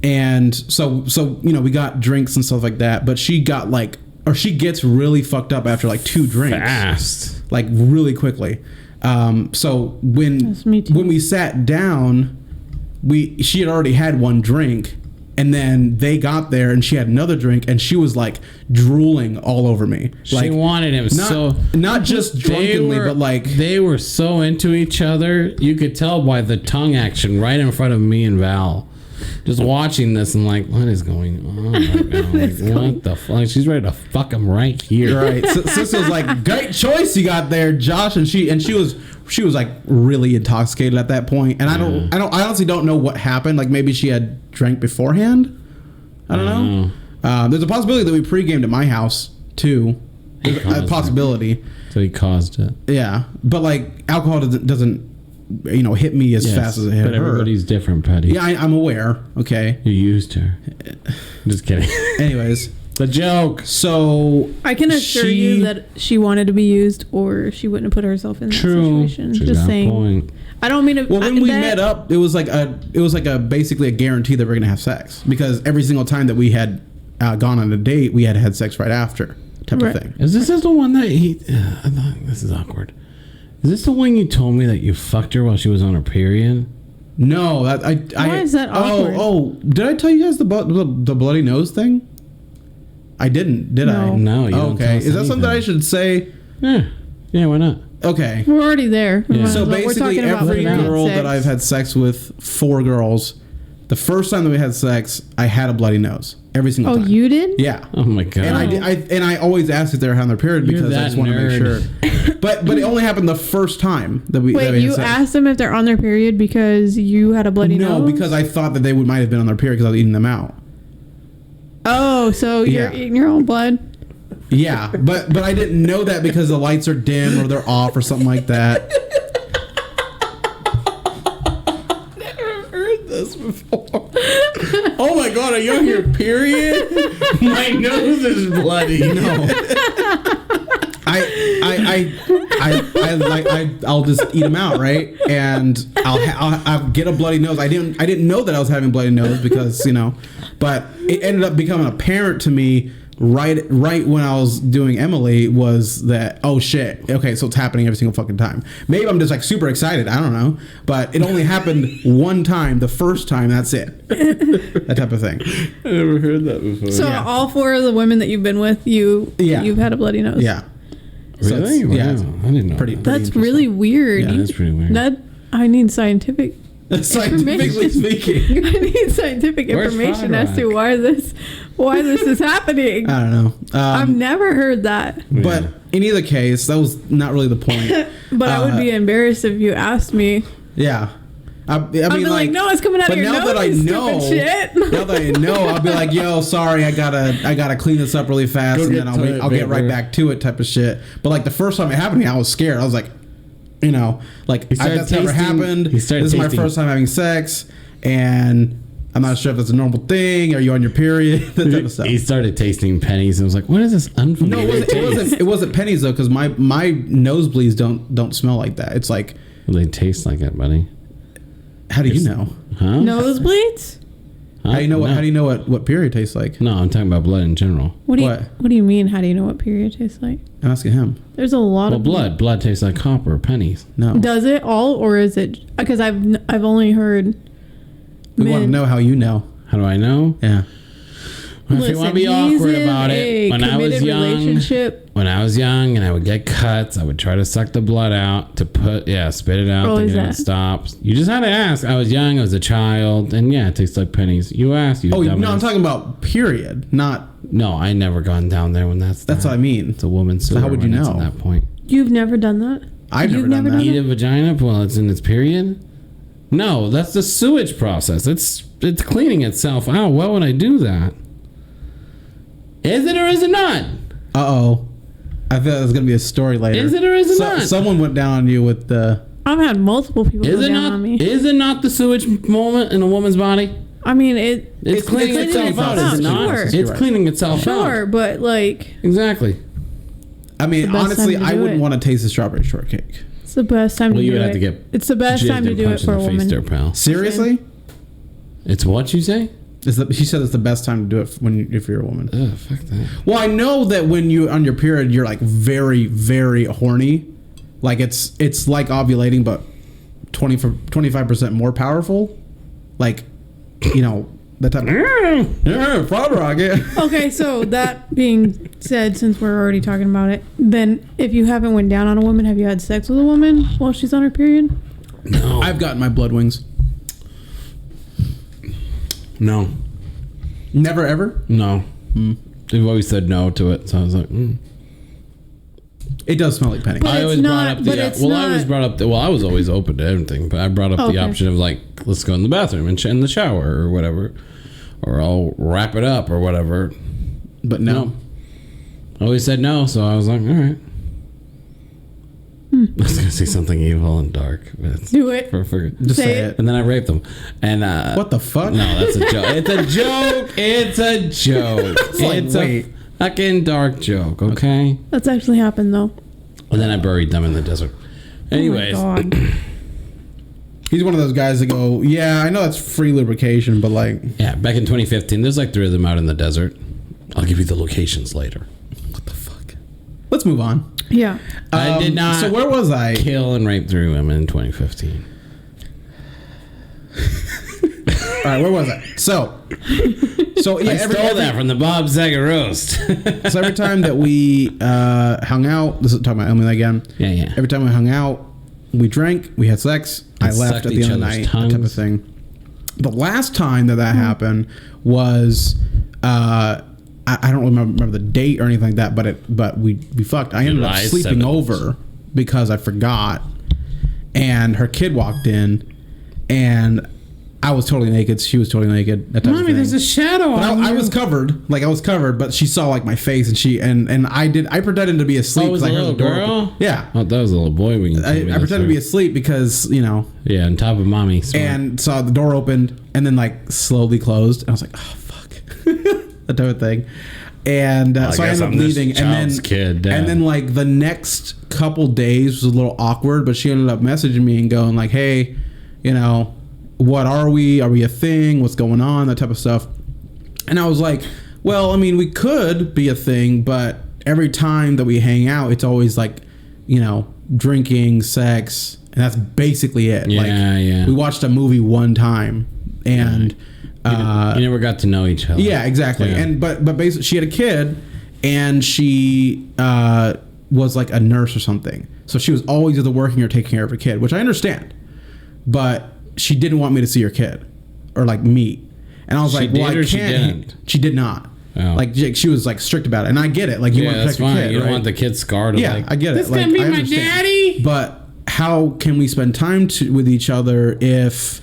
And so we got drinks and stuff like that. But she gets really fucked up after like 2 drinks. Fast. Like really quickly. So when we sat down, she had already had 1 drink. And then they got there, and she had another drink, and she was like drooling all over me. Like, she wanted him not just drunkenly, but like they were so into each other. You could tell by the tongue action right in front of me and Val. Just watching this and like, what is going on right now? Like, what the fuck? She's ready to fuck him right here. Right. Sis was like, great choice you got there, Josh. And she was like really intoxicated at that point. And I honestly don't know what happened. Like maybe she had drank beforehand. I don't know. There's a possibility that we pre-gamed at my house too. A possibility. So he caused it. Yeah, but like alcohol doesn't hit me as fast as it hit her. But everybody's different, Patty. Yeah, I'm aware. Okay. You used her. Just kidding. Anyways. The joke. So I can assure you that she wanted to be used, or she wouldn't have put herself in that situation. True. Just saying. Point. I don't mean to. Well, when we met up, it was like basically a guarantee that we're gonna have sex, because every single time that we had gone on a date, we had sex right after, type of thing. Is this the one that he? I thought this is awkward. Is this the one you told me that you fucked her while she was on her period? No, Why is that awkward? Oh, did I tell you guys the bloody nose thing? I didn't, did I? No, you don't. Okay, is that something I should say? Yeah, why not? Okay. We're already there. Yeah. So basically, every girl that I've had sex with, 4 girls, the first time that we had sex, I had a bloody nose. Every single time. Oh, you did? Yeah. Oh my god. And I always asked if they were on their period because I just want to make sure. But it only happened the first time that we. Wait, you asked them if they're on their period because you had a bloody nose? No, because I thought that they might have been on their period because I was eating them out. Oh, so you're eating your own blood? Yeah, but I didn't know that because the lights are dim or they're off or something like that. Never heard this before. Oh my god, are you on your period? My nose is bloody. No. I'll just eat them out, right? And I'll get a bloody nose. I didn't know that I was having a bloody nose because but it ended up becoming apparent to me right when I was doing Emily was that, oh shit, okay, so it's happening every single fucking time. Maybe I'm just like super excited, I don't know, but it only happened one time, the first time, that's it. That type of thing. I never heard that before. So all 4 of the women that you've been with, you've had a bloody nose. Yeah. Really? So wow. Yeah, I didn't know. That's really weird. Yeah, that's pretty weird. I need scientific. Scientifically speaking, I need scientific information as to why this is happening. I don't know. I've never heard that. But in either case, that was not really the point. But I would be embarrassed if you asked me. Yeah. I'd be like, no, it's coming out of your nose. But now that I know, I'll be like, yo, sorry, I gotta clean this up really fast, and then I'll get right back to it, type of shit. But like the first time it happened to me, I was scared. I was like, you know, like that's never happened. This is my first time having sex, and I'm not sure if that's a normal thing. Are you on your period? That type of stuff. He started tasting pennies and was like, "What is this unfamiliar?" No, it wasn't pennies though, because my nosebleeds don't smell like that. It's like, well, they taste like it, buddy. How do you know? Huh? Nosebleeds? How do you know? How do you know what period tastes like? No, I'm talking about blood in general. What do you mean? How do you know what period tastes like? I'm asking him. There's a lot of blood. Blood tastes like copper, pennies. No. Does it all, or is it? Because I've only heard. We want to know how you know. How do I know? Yeah. If you want to be awkward about it, when I was young and I would get cuts, I would try to suck the blood out to spit it out, thinking it stops. You just had to ask. I was young, I was a child, and it tastes like pennies. You asked. No, I'm talking about period, not. No, I never gone down there when that's what I mean. It's a woman's sewer. So how would you know? At that point, you've never done that. I've never done that. Eat a vagina while it's in its period? No, that's the sewage process. It's cleaning itself out. Why would I do that? Is it or is it not? Uh-oh. I thought it was going to be a story later. Is it or is it not? Someone went down on you with the... I've had multiple people go down on me. Is it not the sewage moment in a woman's body? I mean, it's cleaning itself out, is it not? Sure. It's cleaning itself out. Sure, but like... Exactly. I mean, honestly, I wouldn't want to taste the strawberry shortcake. It's the best time to do it. Well, you would have to get... It's the best time to do it for a woman. There, pal. Seriously? It's what you say? She said it's the best time to do it if you're a woman. Ugh, fuck that. Well, I know that when you're on your period, you're like very, very horny. Like it's like ovulating, but 25% more powerful. Like, you know, that type of pop rocket. Okay, so that being said, since we're already talking about it, then if you haven't went down on a woman, have you had sex with a woman while she's on her period? No. I've gotten my blood wings. No. Never ever? No. They've always said no to it, so I was like, It does smell like penny. I always brought up I was always open to everything, but I brought up the option of like, let's go in the bathroom and in the shower or whatever, or I'll wrap it up or whatever. But no. I always said no, so I was like, all right. I was gonna say something evil and dark. But do it. Just say it. And then I raped them. And what the fuck? No, that's a joke. It's a joke. It's a joke. It's a fucking dark joke. Okay. That's actually happened though. And then I buried them in the desert. Anyways. Oh my God. He's one of those guys that go, yeah, I know that's free lubrication, but like... Yeah, back in 2015, there's like 3 of them out in the desert. I'll give you the locations later. What the fuck? Let's move on. Yeah. I did not... So where was I? Kill and rape 3 women in 2015. All right, where was I? So yeah, I stole that from the Bob Saget roast. So every time that we hung out... This is talking about Emily again. Yeah. Every time we hung out, we drank, we had sex, I left at the end of the night, that type of thing. The last time that happened was... I don't remember the date or anything like that, but we fucked. I ended up sleeping over because I forgot, and her kid walked in, and I was totally naked. She was totally naked. That type of thing. There's a shadow on you. I was covered, but she saw like my face, and I pretended to be asleep. Oh, was it a little girl? Yeah. Oh, that was a little boy when you I pretended to be asleep because, you know. Yeah, on top of mommy. Smart. And saw the door opened and then like slowly closed, and I was like, oh fuck. That type of thing. And so I ended up leaving, and then like the next couple days was a little awkward, but she ended up messaging me and going like, hey, you know, what are we a thing, what's going on, that type of stuff. And I was like, Well, I mean, we could be a thing, but every time that we hang out, it's always like, drinking, sex, and that's basically it. Yeah. We watched a movie one time, and you never got to know each other. Yeah, exactly. Yeah. But basically, she had a kid, and she was like a nurse or something. So she was always either working or taking care of her kid, which I understand. But she didn't want me to see her kid or like meet. And I was like, well, I can't. She didn't? She did not. Oh. Like she was like strict about it, and I get it. Like you want to protect your kid, you don't want the kid scarred. Yeah, I get it. This gonna be my daddy. But how can we spend time with each other if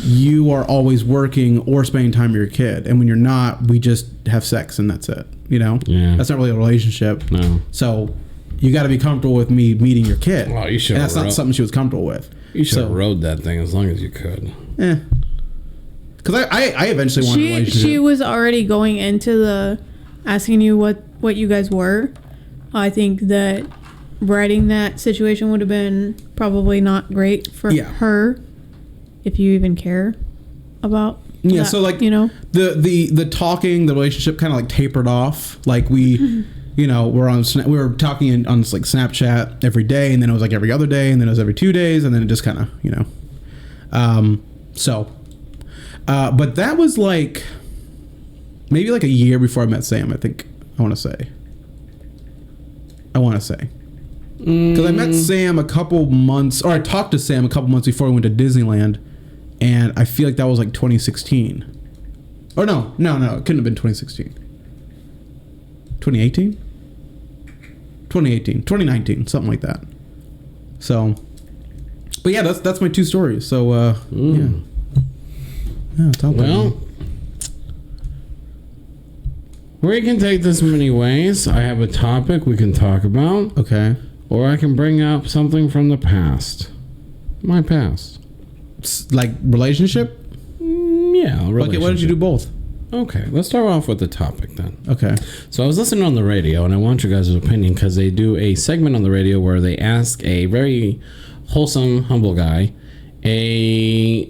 you are always working or spending time with your kid, and when you're not, we just have sex and that's it? That's not really a relationship. No. So you got to be comfortable with me meeting your kid. Well, you should. And that's not something she was comfortable with. You should have rode that thing as long as you could. Because I eventually wanted a relationship. She was already going into asking you what you guys were. I think that writing that situation would have been probably not great for her, if you even care about. Yeah, that, so like the talking, the relationship kind of like tapered off. Like we. We were talking on like Snapchat every day, and then it was like every other day, and then it was every 2 days, and then it just kind of, but that was like maybe like a year before I met Sam, I want to say. Because I met Sam a couple months, or I talked to Sam a couple months before we went to Disneyland, and I feel like that was like 2016. Or no, it couldn't have been 2016. 2018? 2019, something like that. So, but yeah, that's my two stories. So, well, we can take this many ways. I have a topic we can talk about. Okay. Or I can bring up something from the past. My past. Like relationship? Yeah, relationship. Okay, why don't you do both? Okay, let's start off with the topic then. Okay. So I was listening on the radio, and I want your guys' opinion because they do a segment on the radio where they ask a very wholesome, humble guy a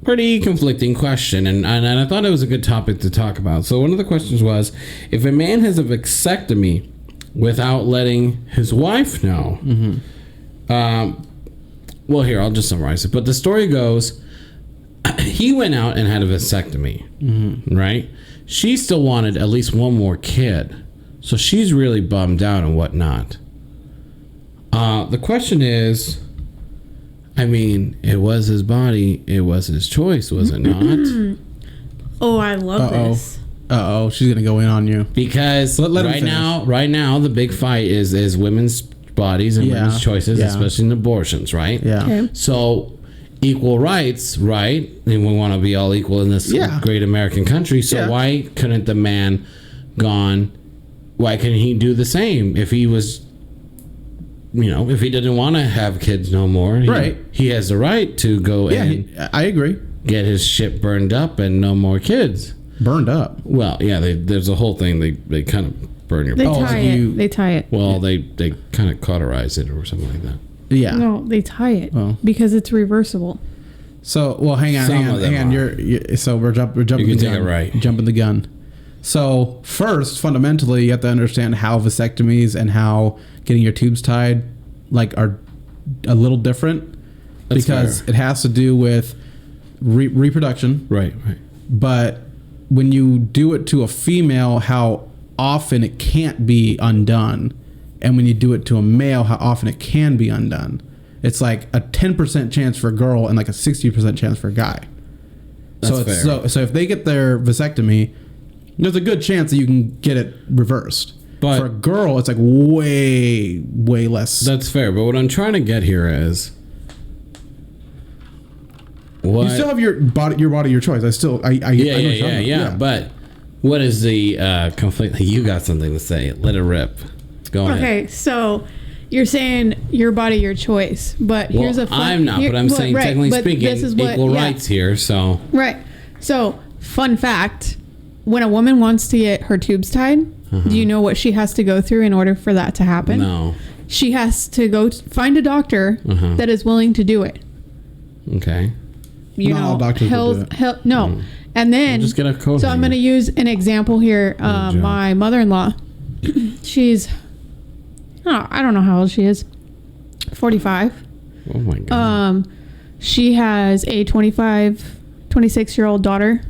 pretty conflicting question, and I thought it was a good topic to talk about. So one of the questions was, if a man has a vasectomy without letting his wife know, well, here, I'll just summarize it. But the story goes, he went out and had a vasectomy, right? She still wanted at least one more kid. So she's really bummed out and whatnot. The question is, I mean, it was his body. It was his choice, was it not? Oh, I love this. She's going to go in on you. Because right now, the big fight is women's bodies and women's choices, especially in abortions, right? Yeah. Okay. So equal rights, right? And we want to be all equal in this great American country. So why couldn't the man why couldn't he do the same if he was, if he didn't want to have kids no more? He has the right to go I agree. Get his shit burned up and no more kids. Burned up? Well, yeah, there's a whole thing. They kind of burn your balls. They tie it. Well, they kind of cauterize it or something like that. Yeah. No, they tie it because it's reversible. So, well, hang on. So we're jumping the gun. You can take it right. Jumping the gun. So first, fundamentally, you have to understand how vasectomies and how getting your tubes tied are a little different. That's because fair. It has to do with reproduction. Right. But when you do it to a female, how often it can't be undone. And when you do it to a male, how often it can be undone. It's like a 10% chance for a girl and like a 60% chance for a guy. That's fair. So if they get their vasectomy, there's a good chance that you can get it reversed. But for a girl, it's like way, way less. That's fair. But what I'm trying to get here is, you still have your body, your choice. Yeah. But what is the conflict? You got something to say. Let it rip. Go ahead. Okay, so you're saying your body, your choice, but here's a fun... I'm not, but I'm saying technically speaking, this is equal rights here, so... Right. So, fun fact, when a woman wants to get her tubes tied, do you know what she has to go through in order for that to happen? No. She has to go find a doctor that is willing to do it. Okay. Not all doctors will do it. And then, just get a coat so I'm going to use an example here. My mother-in-law, she's, I don't know how old she is, 45. Oh my God. She has a 26-year-old daughter.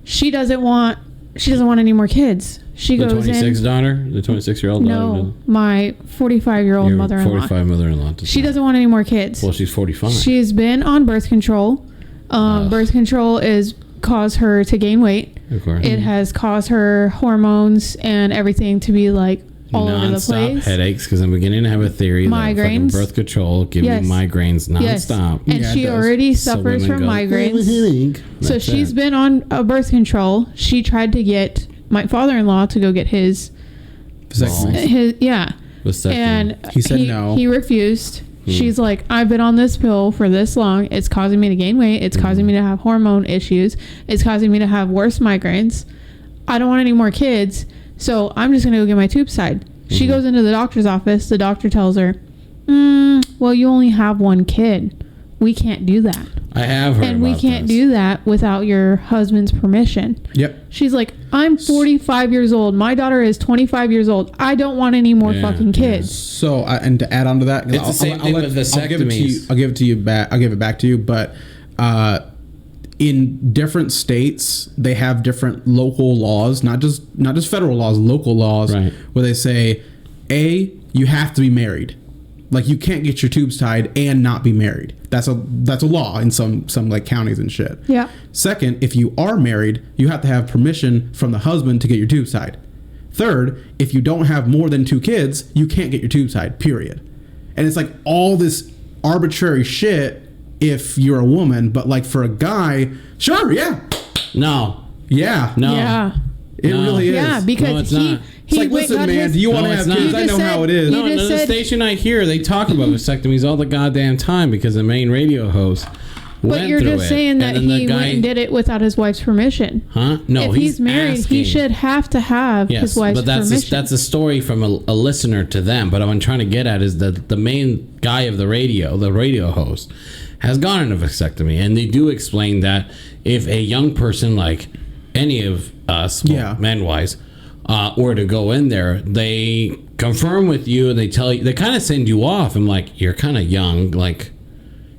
She doesn't want any more kids. She the goes 26 daughter? The 26-year-old daughter? No, my 45-year-old mother-in-law. 45 mother-in-law. She doesn't want any more kids. Well, she's 45. She's been on birth control. Birth control is caused her to gain weight. Of course. It has caused her hormones and everything to be like all over the place. Non-stop headaches, because I'm beginning to have a theory migraines. that birth control gives you migraines non-stop. Yes. And she already suffers from migraines. So she's been on a birth control. She tried to get my father-in-law to go get his and he said no. He refused. She's like, I've been on this pill for this long. It's causing me to gain weight. It's causing me to have hormone issues. It's causing me to have worse migraines. I don't want any more kids. So I'm just going to go get my tube tied. She goes into the doctor's office. The doctor tells her, well, you only have one kid. We can't do that. I have heard and we can't do that without your husband's permission. Yep. She's like, I'm 45 years old. My daughter is 25 years old. I don't want any more fucking kids. So, and to add on to that, it's the same thing with vasectomies. I'll give it back to you. But in different states, they have different local laws, not just federal laws, local laws, right, where they say, you have to be married. Like, you can't get your tubes tied and not be married. That's a law in some like counties and shit. Yeah. Second, if you are married, you have to have permission from the husband to get your tubes tied. Third, if you don't have more than 2 kids, you can't get your tubes tied, period. And it's like all this arbitrary shit if you're a woman, but like for a guy, sure, yeah. No. Yeah. No. Yeah. It really is. Yeah, because it's like, listen, man, do you want to have kids? I know how it is. No, the station I hear, they talk about vasectomies all the goddamn time because the main radio host But you're just saying that he went and did it without his wife's permission. Huh? No, if he's married, he should have to have his wife's permission. That's a story from a listener to them. But what I'm trying to get at is that the main guy of the radio host, has gone into vasectomy, and they do explain that if a young person like any of us, men-wise, were to go in there, they confirm with you, they tell you, they kind of send you off. I'm like, you're kind of young, like,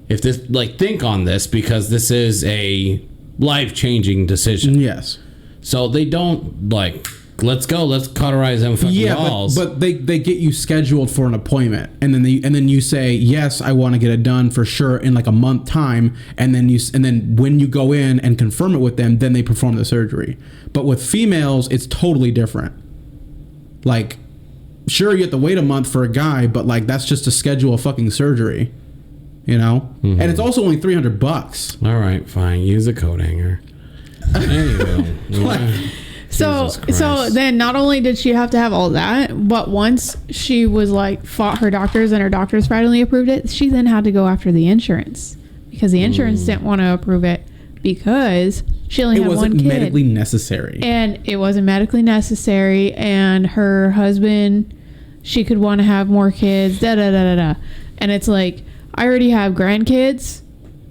if this, like, think on this, because this is a life-changing decision. Yes. So they don't, like, let's go, let's cauterize them fucking balls. But they get you scheduled for an appointment, and then you say, yes, I want to get it done for sure in like a month time, and then when you go in and confirm it with them, then they perform the surgery. But with females, it's totally different. Like, sure, you have to wait a month for a guy, but like that's just to schedule a fucking surgery. You know? Mm-hmm. And it's also only $300. All right, fine. Use a coat hanger. Anyway. So then not only did she have to have all that, but once she was like fought her doctors and her doctors finally approved it, she then had to go after the insurance because the insurance didn't want to approve it because she only had one kid. It wasn't medically necessary. And it wasn't medically necessary, and her husband, she could want to have more kids, And it's like, I already have grandkids.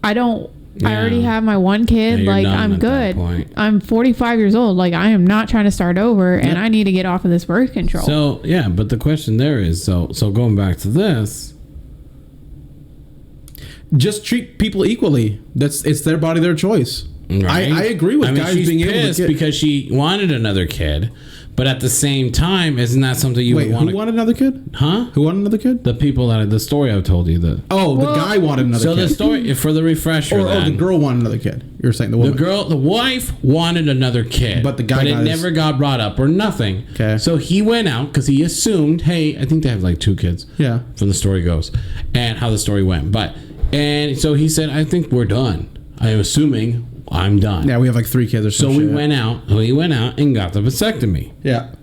I already have my one kid. Like, I'm good. I'm 45 years old. Like, I am not trying to start over, and I need to get off of this birth control. So, yeah, but the question there is, so going back to this, just treat people equally. It's their body, their choice. Right? I agree with guys being able to get, because she wanted another kid. But at the same time, isn't that something you would want? Who wanted another kid? Huh? Who wanted another kid? The people the story I've told you. The guy wanted another kid. So the story, for the refresher, the girl wanted another kid. You're saying the woman. The wife wanted another kid. But the guy never got brought up or nothing. Okay. So he went out because he assumed, hey, I think they have like 2 kids. Yeah. From the story goes. And how the story went. And so he said, I think we're done. I'm assuming I'm done. Yeah, we have like 3 kids or something. So he went out and got the vasectomy. Yeah.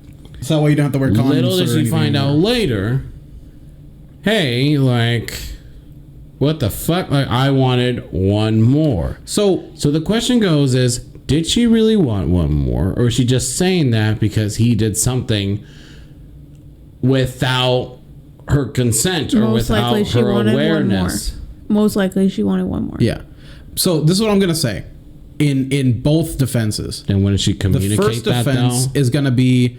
So that way you don't have to wear condoms. Little did she find out later, hey, like, what the fuck? Like, I wanted one more. So the question goes is, did she really want one more? Or is she just saying that because he did something without her consent or without her awareness? Most likely she wanted one more. Yeah. So this is what I'm gonna say, in both defenses. And when did she communicate the first that, defense though? is gonna be.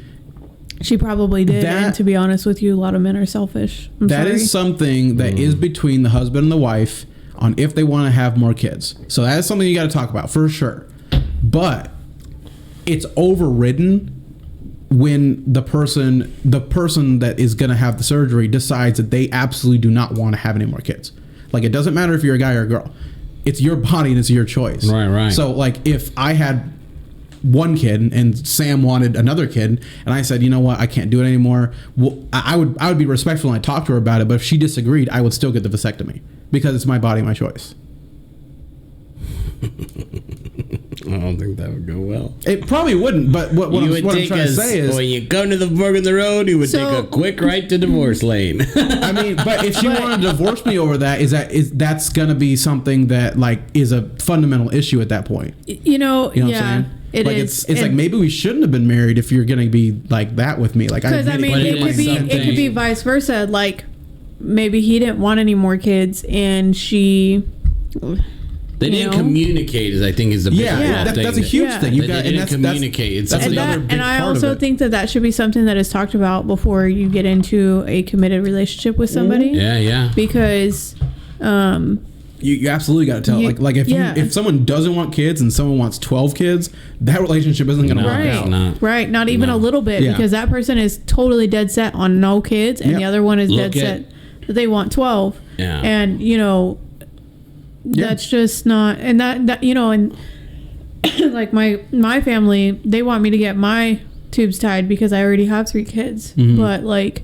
She probably did, and to be honest with you, a lot of men are selfish. That is something that is between the husband and the wife on if they want to have more kids. So that is something you got to talk about for sure. But it's overridden when the person that is going to have the surgery decides that they absolutely do not want to have any more kids. Like, it doesn't matter if you're a guy or a girl. It's your body and it's your choice. Right. So, like, if I had one kid and Sam wanted another kid and I said, you know what, I can't do it anymore, well, I would be respectful and I'd talk to her about it, but if she disagreed, I would still get the vasectomy because it's my body, my choice. I don't think that would go well. It probably wouldn't, but what I'm trying to say is, when you come to the fork in the road, you would take a quick right to divorce lane. I mean, but if she wanted to divorce me over that, that's going to be something that like is a fundamental issue at that point. You know what I'm saying? It like is. It's like maybe we shouldn't have been married if you're going to be like that with me. Like, because I mean, it could be vice versa. Like maybe he didn't want any more kids, and she. They didn't communicate, I think, is the big thing. That's a huge thing. They didn't communicate. That's another big and I part also of it. think that should be something that is talked about before you get into a committed relationship with somebody. Yeah. Because you absolutely got to tell. Like if someone doesn't want kids and someone wants 12 kids, that relationship isn't going to work out. Right. Not even a little bit, because that person is totally dead set on no kids, and the other one is dead set that they want 12. Yeah. And that's just not, and that and like my family, they want me to get my tubes tied because I already have 3 kids, but like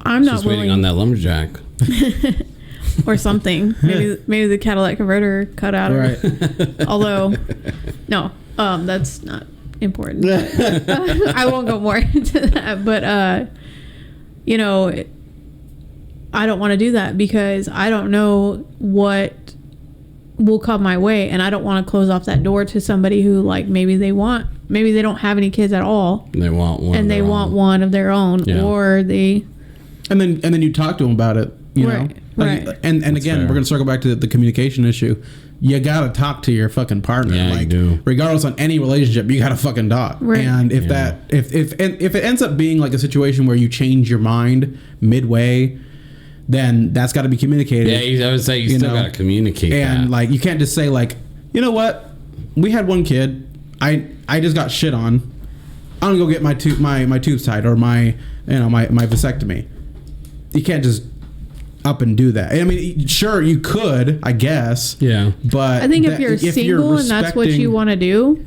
I'm not willing. Waiting on that lumberjack or something. Maybe the Catalytic Converter cut out. Right. Although, no, that's not important. But, I won't go more into that. But I don't want to do that because I don't know what will come my way, and I don't want to close off that door to somebody who like maybe they don't have any kids at all. They want one, and they want one of their own, or they. And then you talk to them about it, know. Right. And again, we're gonna circle back to the communication issue. You gotta talk to your fucking partner. Yeah, like, you do. Regardless on any relationship, you gotta fucking talk. Right. And if it ends up being like a situation where you change your mind midway, then that's got to be communicated. Yeah, I would say you still got to communicate and that. Like, you can't just say like, you know what, we had one kid, I just got shit on, I'm gonna go get my tubes tied or my vasectomy. You can't just up and do that. I mean, sure, you could, I guess. Yeah. But I think if you're single and that's what you want to do,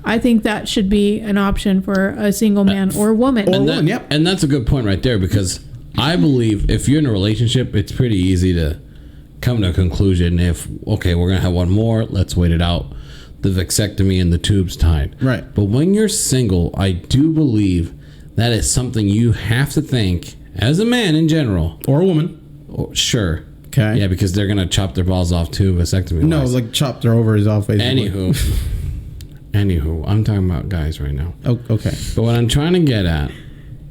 I think that should be an option for a single man or woman. And that's a good point right there, because I believe if you're in a relationship, it's pretty easy to come to a conclusion. If, okay, we're going to have one more, let's wait it out. The vasectomy and the tubes tied. Right. But when you're single, I do believe that is something you have to think as a man in general. Or a woman. Sure. Okay. Yeah, because they're going to chop their balls off too, vasectomy. No, like chop their ovaries off, basically. Anywho, I'm talking about guys right now. Oh, okay. But what I'm trying to get at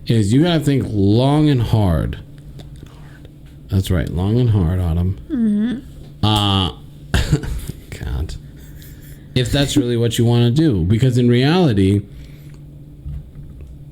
is you got to think long and hard. That's right, long and hard, Autumn. God. If that's really what you want to do. Because in reality,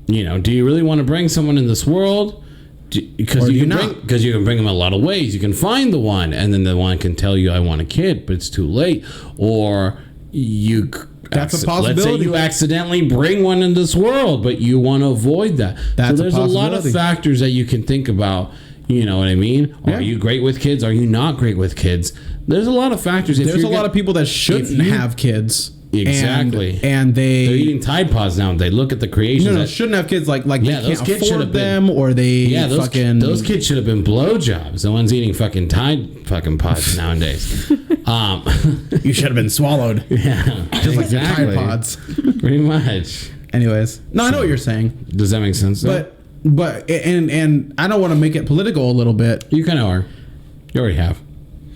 do you really want to bring someone in this world? Because you can bring them a lot of ways. You can find the one, and then the one can tell you, I want a kid, but it's too late. Or that's a possibility. Let's say you accidentally bring one in this world, but you want to avoid that. So there's a lot of factors that you can think about. You know what I mean? Yeah. Are you great with kids? Are you not great with kids? There's a lot of factors. There's a lot of people that shouldn't have kids. Exactly. And they're eating Tide Pods now. They look at the creation. No, shouldn't have kids. Like they those can't kids afford them, or they those kids should have been blowjobs. The ones eating fucking Tide fucking Pods nowadays. You should have been swallowed. Yeah, just like your Tide Pods. Pretty much. Anyways, no, I know what you're saying. Does that make sense? But and I don't want to make it political a little bit. You kind of are. You already have.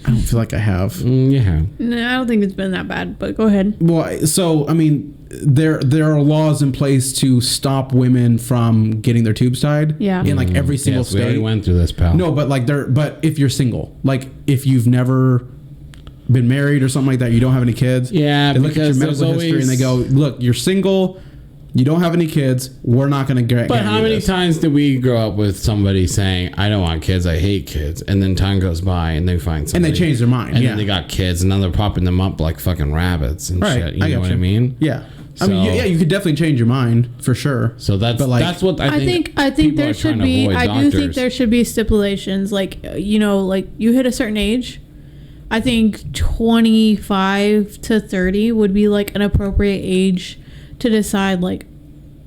I don't feel like I have. Yeah. No, I don't think it's been that bad, but go ahead. Well, so, I mean, there are laws in place to stop women from getting their tubes tied. Yeah. In like every single state. We already went through this, pal. No, but like but if you're single, like if you've never been married or something like that, you don't have any kids. Yeah, they look at your medical history and they go, look, you're single, you don't have any kids, we're not going to get. But how many times did we grow up with somebody saying, I don't want kids, I hate kids, and then time goes by and they find somebody and they change their mind, and then they got kids, and now they're popping them up like fucking rabbits and shit. You know what I mean? Yeah. I mean, yeah, you could definitely change your mind for sure. So that's what I think. I think there should be. I do think there should be stipulations. Like like you hit a certain age. I think 25 to 30 would be like an appropriate age to decide. Like,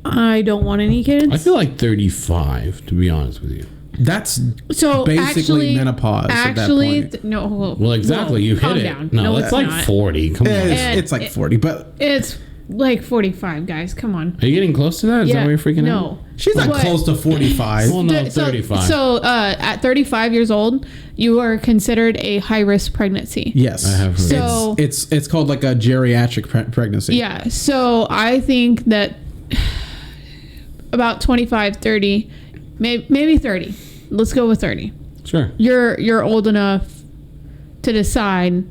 I don't want any kids. I feel like 35, to be honest with you. That's so basically menopause. Actually, at that point. no. Well, exactly. You hit it. Down. No, it's like not. 40. Come on. It's like 40, but it's like 45, guys. Come on. Are you getting close to that? Is that why you're freaking out? No. She's not close to 45. Well, no, 35. So at 35 years old, you are considered a high-risk pregnancy. Yes. I have heard. So it's called like a geriatric pregnancy. Yeah. So I think that about 25, 30, maybe 30. Let's go with 30. Sure. You're old enough to decide.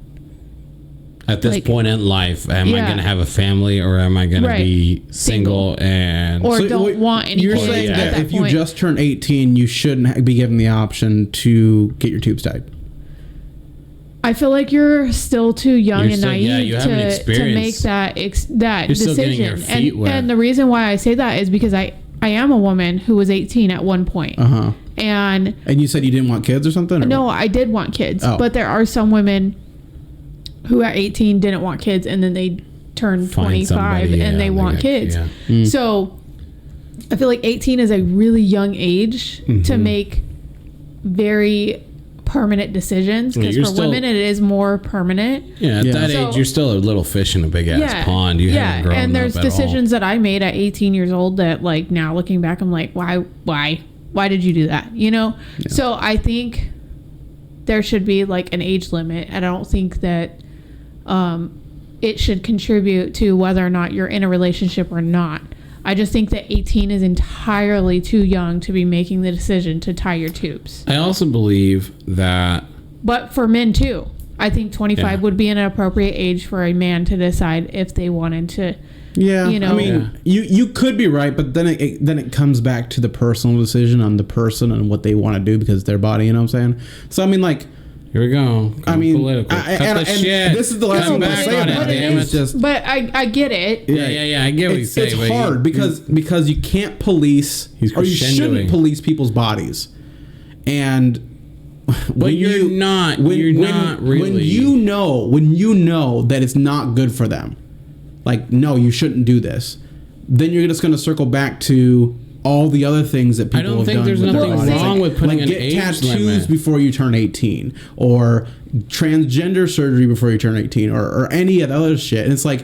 At this point in life, am I going to have a family, or am I going to be single and or don't want any You're kids saying at that if point. you just turn 18, you shouldn't be given the option to get your tubes tied. I feel like you're still too young and naive to make that you're decision. Still getting your feet wet. And the reason why I say that is because I am a woman who was 18 at one point. Uh-huh. And you said you didn't want kids or something? Or no, what? I did want kids. Oh. But there are some women who at 18 didn't want kids, and then they turn 25 and they want kids. Yeah. So I feel like 18 is a really young age to make very permanent decisions, because for women it is more permanent. Yeah, at that age you're still a little fish in a big ass pond. You haven't grown and there's up decisions that I made at 18 years old that, like, now looking back, I'm like, why did you do that? So I think there should be like an age limit. I don't think that it should contribute to whether or not you're in a relationship or not. I just think that 18 is entirely too young to be making the decision to tie your tubes. I also believe that... But for men, too. I think 25 would be an appropriate age for a man to decide if they wanted to... Yeah, I mean, you could be right, but then it comes back to the personal decision on the person and what they want to do because it's their body, you know what I'm saying? So, I mean, like... Here we go. I mean, political. And this is the last one I'm saying about it. But I get it. Yeah. I get what you say. It's hard because you can't police, or you shouldn't police people's bodies. And but you're not really. When you know that it's not good for them, like, no, you shouldn't do this, then you're just going to circle back to all the other things that people have done. I don't think there's nothing wrong with putting an age limit. Get tattoos before you turn 18, or transgender surgery before you turn 18, or any of the other shit. And it's like,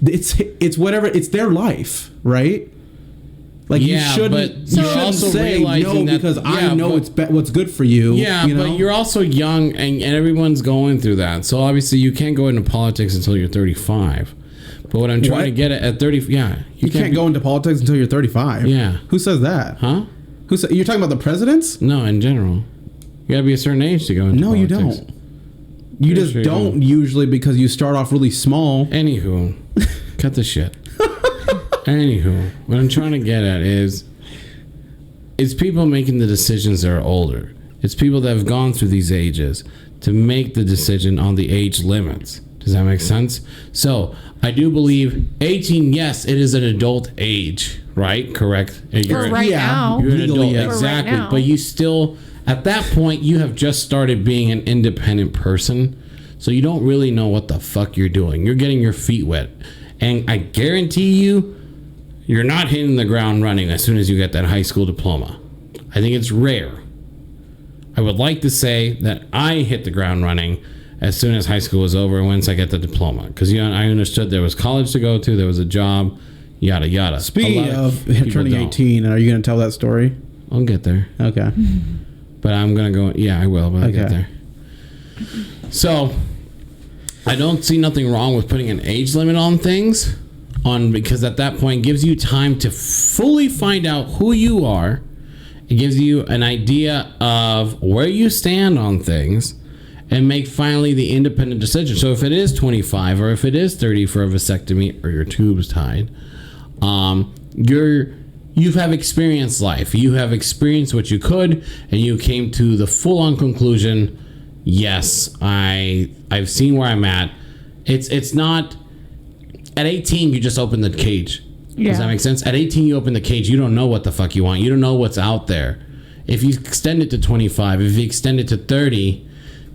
it's whatever. It's their life, right? Like, you shouldn't say no because I know it's what's good for you. Yeah, but you're also young, and everyone's going through that. So obviously you can't go into politics until you're 35. But what I'm trying to get at 30, you can't go into politics until you're 35. Yeah. Who says that? Huh? You're talking about the presidents? No, in general. You gotta be a certain age to go into politics. No, you don't. You just don't usually, because you start off really small. Anywho, cut the shit. Anywho, what I'm trying to get at is it's people making the decisions that are older. It's people that have gone through these ages to make the decision on the age limits. Does that make sense? So I do believe 18, yes, it is an adult age, right? Correct? You're now. You're an adult, exactly. Right, but you still, at that point, you have just started being an independent person. So you don't really know what the fuck you're doing. You're getting your feet wet. And I guarantee you're not hitting the ground running as soon as you get that high school diploma. I think it's rare. I would like to say that I hit the ground running as soon as high school was over, once I get the diploma. Because I understood there was college to go to, there was a job, yada, yada. Speaking of turning 18, are you going to tell that story? I'll get there. Okay. But I'm going to go, I will, but I'll get there. So, I don't see nothing wrong with putting an age limit on things, because at that point it gives you time to fully find out who you are. It gives you an idea of where you stand on things. and make finally the independent decision. So if it is 25 or if it is 30 for a vasectomy or your tube's tied, you have experienced life. You have experienced what you could, and you came to the full-on conclusion, yes, I've seen where I'm at. It's not... At 18, you just open the cage. Yeah. Does that make sense? At 18, you open the cage. You don't know what the fuck you want. You don't know what's out there. If you extend it to 25, if you extend it to 30,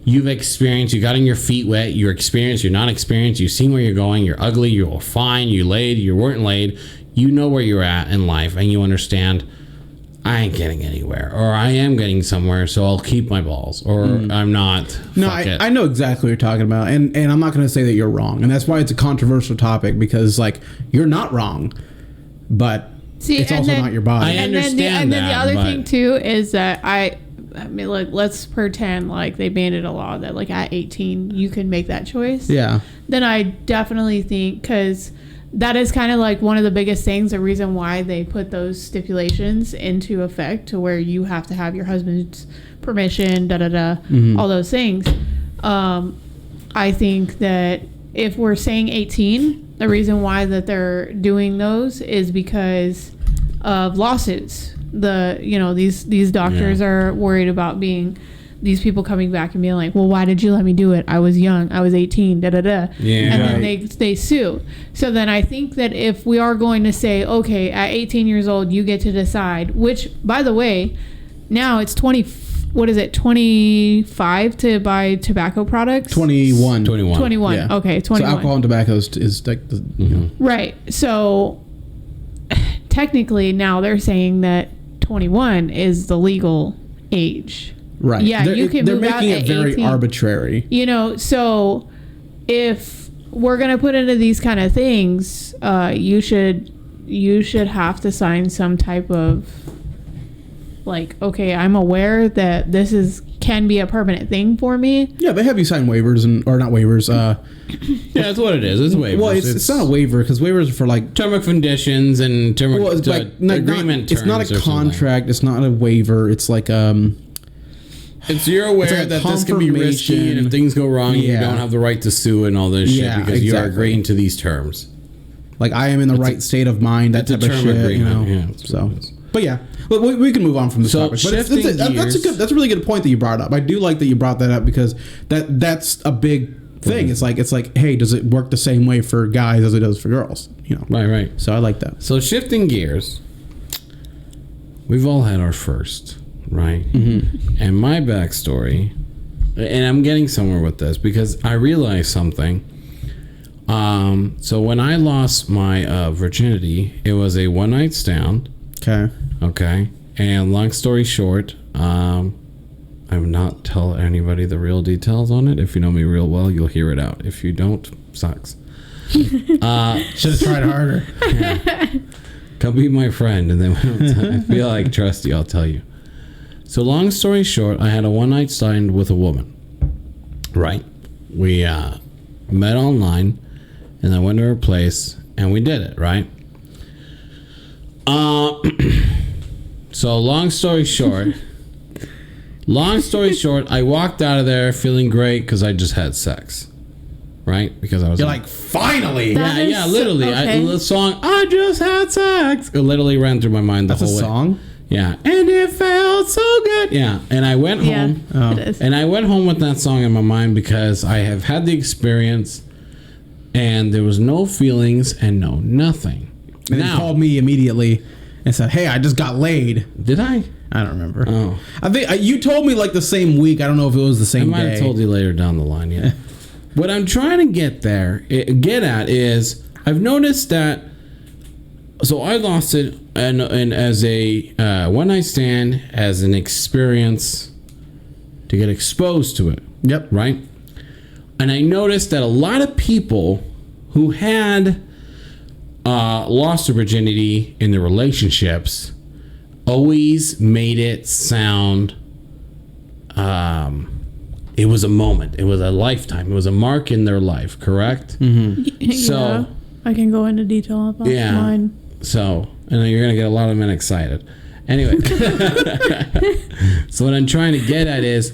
you've experienced, you got your feet wet, you're experienced, you're not experienced, you've seen where you're going, you're ugly, you're fine, you laid, you weren't laid. You know where you're at in life, and you understand, I ain't getting anywhere, or I am getting somewhere, so I'll keep my balls, or I'm not. No, I know exactly what you're talking about, and I'm not going to say that you're wrong, and that's why it's a controversial topic, because like you're not wrong, but it's also not your body. I understand then the other thing too is that I mean, like, let's pretend like they made it a law that like at 18 you can make that choice. Yeah. Then I definitely think, because that is kind of like one of the biggest things, the reason why they put those stipulations into effect, to where you have to have your husband's permission, all those things. I think that if we're saying 18, the reason why that they're doing those is because of lawsuits. These doctors are worried about these people coming back and being like, well, why did you let me do it? I was young. I was 18, Yeah. And then they sue. So then I think that if we are going to say, okay, at 18 years old, you get to decide, which, by the way, now it's 25 to buy tobacco products? 21. 21. Yeah. Okay, 21. So alcohol and tobacco is like the, Right. So technically now they're saying that 21 is the legal age. Right. Yeah, you can move out at 18. They're making it very arbitrary. So if we're going to put into these kind of things, you should have to sign some type of, like, okay, I'm aware that this can be a permanent thing for me. Yeah, they have you sign waivers, or not waivers. Yeah, that's what it is. It's waivers. Well, it's not a waiver, because waivers are for like term of conditions and agreement terms. It's not a contract. It's not a waiver. It's like It's you're aware that this can be risky, and if things go wrong, you don't have the right to sue and all this shit because you're agreeing to these terms. Like, I am in the right state of mind. That type of shit. Agreement. Yeah. So, but yeah, we can move on from this topic. But that's a really good point that you brought up. I do like that you brought that up, because that's a big thing. It's like, hey, does it work the same way for guys as it does for girls? Right. So I like that. So shifting gears, we've all had our first. Right. Mm-hmm. And my backstory, and I'm getting somewhere with this because I realized something. So when I lost my virginity, it was a one-night stand. Okay. And long story short, I will not tell anybody the real details on it. If you know me real well, you'll hear it out. If you don't, sucks. Should have tried harder. Yeah. Come be my friend, and then I feel like trust you, I'll tell you. So long story short, I had a one-night stand with a woman. Right. We met online, and I went to her place, and we did it, right? So long story short, I walked out of there feeling great because I just had sex. Right? Because I was like, finally! Yeah, literally. Okay. The song, I just had sex, it literally ran through my mind the whole way. That's a song? Yeah, and it felt so good. Yeah, and I went home. It is. And I went home with that song in my mind because I have had the experience, and there was no feelings and no nothing. And he called me immediately and said, "Hey, I just got laid." Did I? I don't remember. Oh, I think you told me like the same week. I don't know if it was the same day. I might have told you later down the line. Yeah. What I'm trying to get at is I've noticed that. So I lost it, and as a one-night stand, as an experience to get exposed to it. Yep. Right? And I noticed that a lot of people who had lost their virginity in their relationships always made it sound... it was a moment. It was a lifetime. It was a mark in their life, correct? Mm-hmm. So... I can go into detail about mine. So, and you're going to get a lot of men excited. Anyway. So what I'm trying to get at is,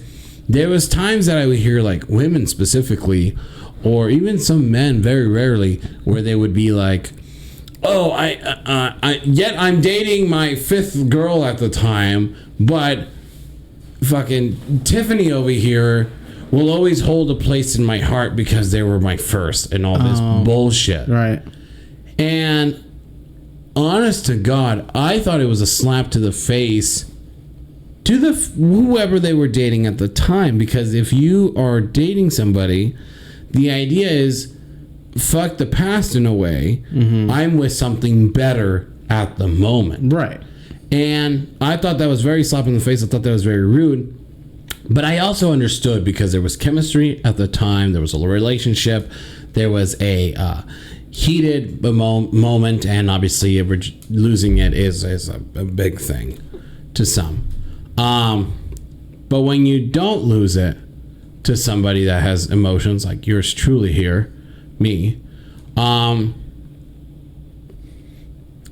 there was times that I would hear like women specifically, or even some men, very rarely, where they would be like, "Oh, I'm dating my 5th girl at the time, but fucking Tiffany over here will always hold a place in my heart because they were my first," and all this bullshit. Right. And honest to God, I thought it was a slap to the face to whoever they were dating at the time, because if you are dating somebody, the idea is fuck the past in a way. Mm-hmm. I'm with something better at the moment. Right. And I thought that was very slap in the face. I thought that was very rude. But I also understood because there was chemistry at the time. There was a relationship. There was a heated moment. And obviously losing it is a big thing to some. But when you don't lose it to somebody that has emotions like yours truly here, me,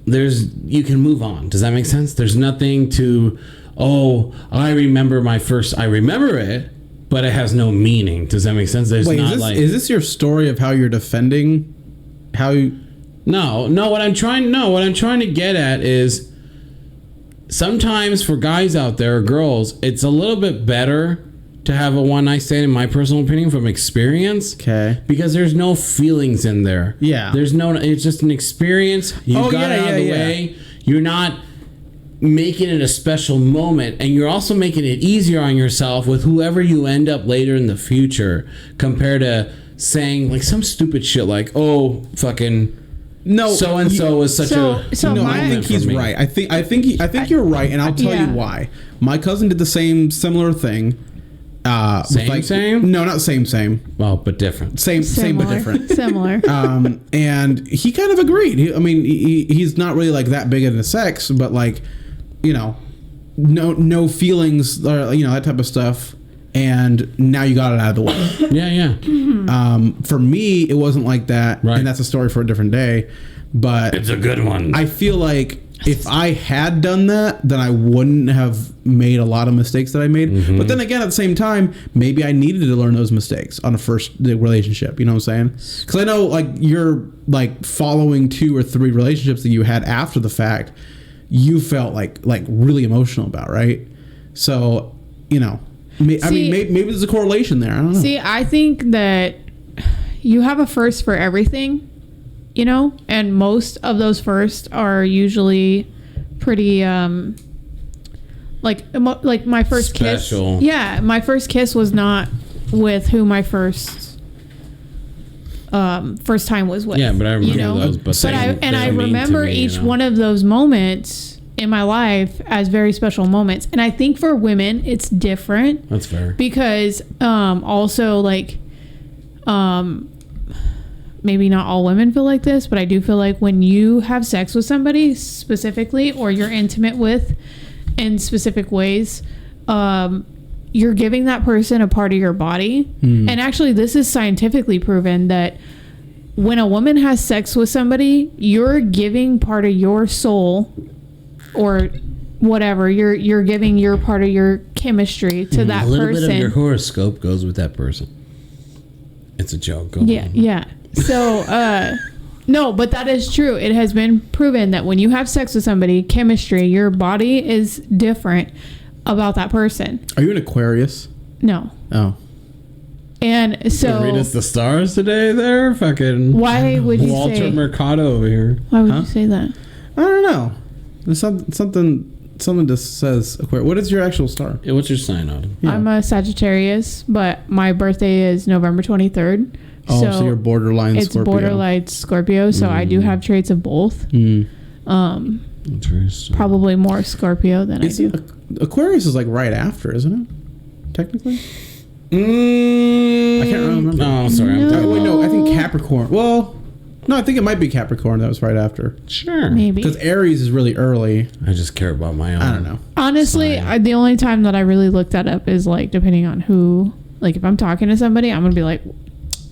you can move on. Does that make sense? There's nothing to, I remember it, but it has no meaning. Does that make sense? There's is this your story of how you're defending how you... No, what I'm trying to get at is sometimes for guys out there or girls, it's a little bit better to have a one-night stand, in my personal opinion, from experience. Okay. Because there's no feelings in there. Yeah. It's just an experience. You got it out of the way. You're not making it a special moment, and you're also making it easier on yourself with whoever you end up later in the future, compared to saying like some stupid shit like, fucking... No, so and so was such a. No, I think he's right. I think you're right, and I'll tell you why. My cousin did the similar thing. Same? No, not same. Well, but different. Same but different. Similar. And he kind of agreed. He's not really like that big into sex, but like, no feelings, or that type of stuff. And now you got it out of the way. Yeah. For me, it wasn't like that, right. And that's a story for a different day. But it's a good one. I feel like if I had done that, then I wouldn't have made a lot of mistakes that I made. Mm-hmm. But then again, at the same time, maybe I needed to learn those mistakes on a first relationship. You know what I'm saying? Because I know, like, you're like following 2 or 3 relationships that you had after the fact, you felt like really emotional about, right? So, maybe there's a correlation there. I don't know. See, I think that you have a first for everything, and most of those firsts are usually pretty, like my first special. Kiss. Yeah, my first kiss was not with who my first time was with. Yeah, but I remember those. But I remember each one of those moments in my life as very special moments. And I think for women it's different. That's fair. Because also like maybe not all women feel like this, but I do feel like when you have sex with somebody specifically, or you're intimate with in specific ways, you're giving that person a part of your body. And actually this is scientifically proven that when a woman has sex with somebody, you're giving part of your soul or whatever, you're giving your part of your chemistry to that person. A little bit of your horoscope goes with that person. It's a joke. Go on. Yeah. So, no, but that is true. It has been proven that when you have sex with somebody, chemistry, your body is different about that person. Are you an Aquarius? No. Oh. And so... Read us the stars today there? Fucking... Why would you Walter say... Mercado over here. Why would you say that? I don't know. There's something just says Aquarius. What is your actual star? Yeah, what's your sign, Autumn? Yeah. I'm a Sagittarius, but my birthday is November 23rd. Oh, so you're borderline Scorpio. It's borderline Scorpio, so I do have traits of both. Interesting. Probably more Scorpio than I do. Aquarius is like right after, isn't it? Technically? I can't remember. No, sorry. No, I think Capricorn. Well... No, I think it might be Capricorn that was right after. Sure. Maybe. Because Aries is really early. I just care about my own. I don't know. Honestly, the only time that I really looked that up is like depending on who, like if I'm talking to somebody, I'm going to be like,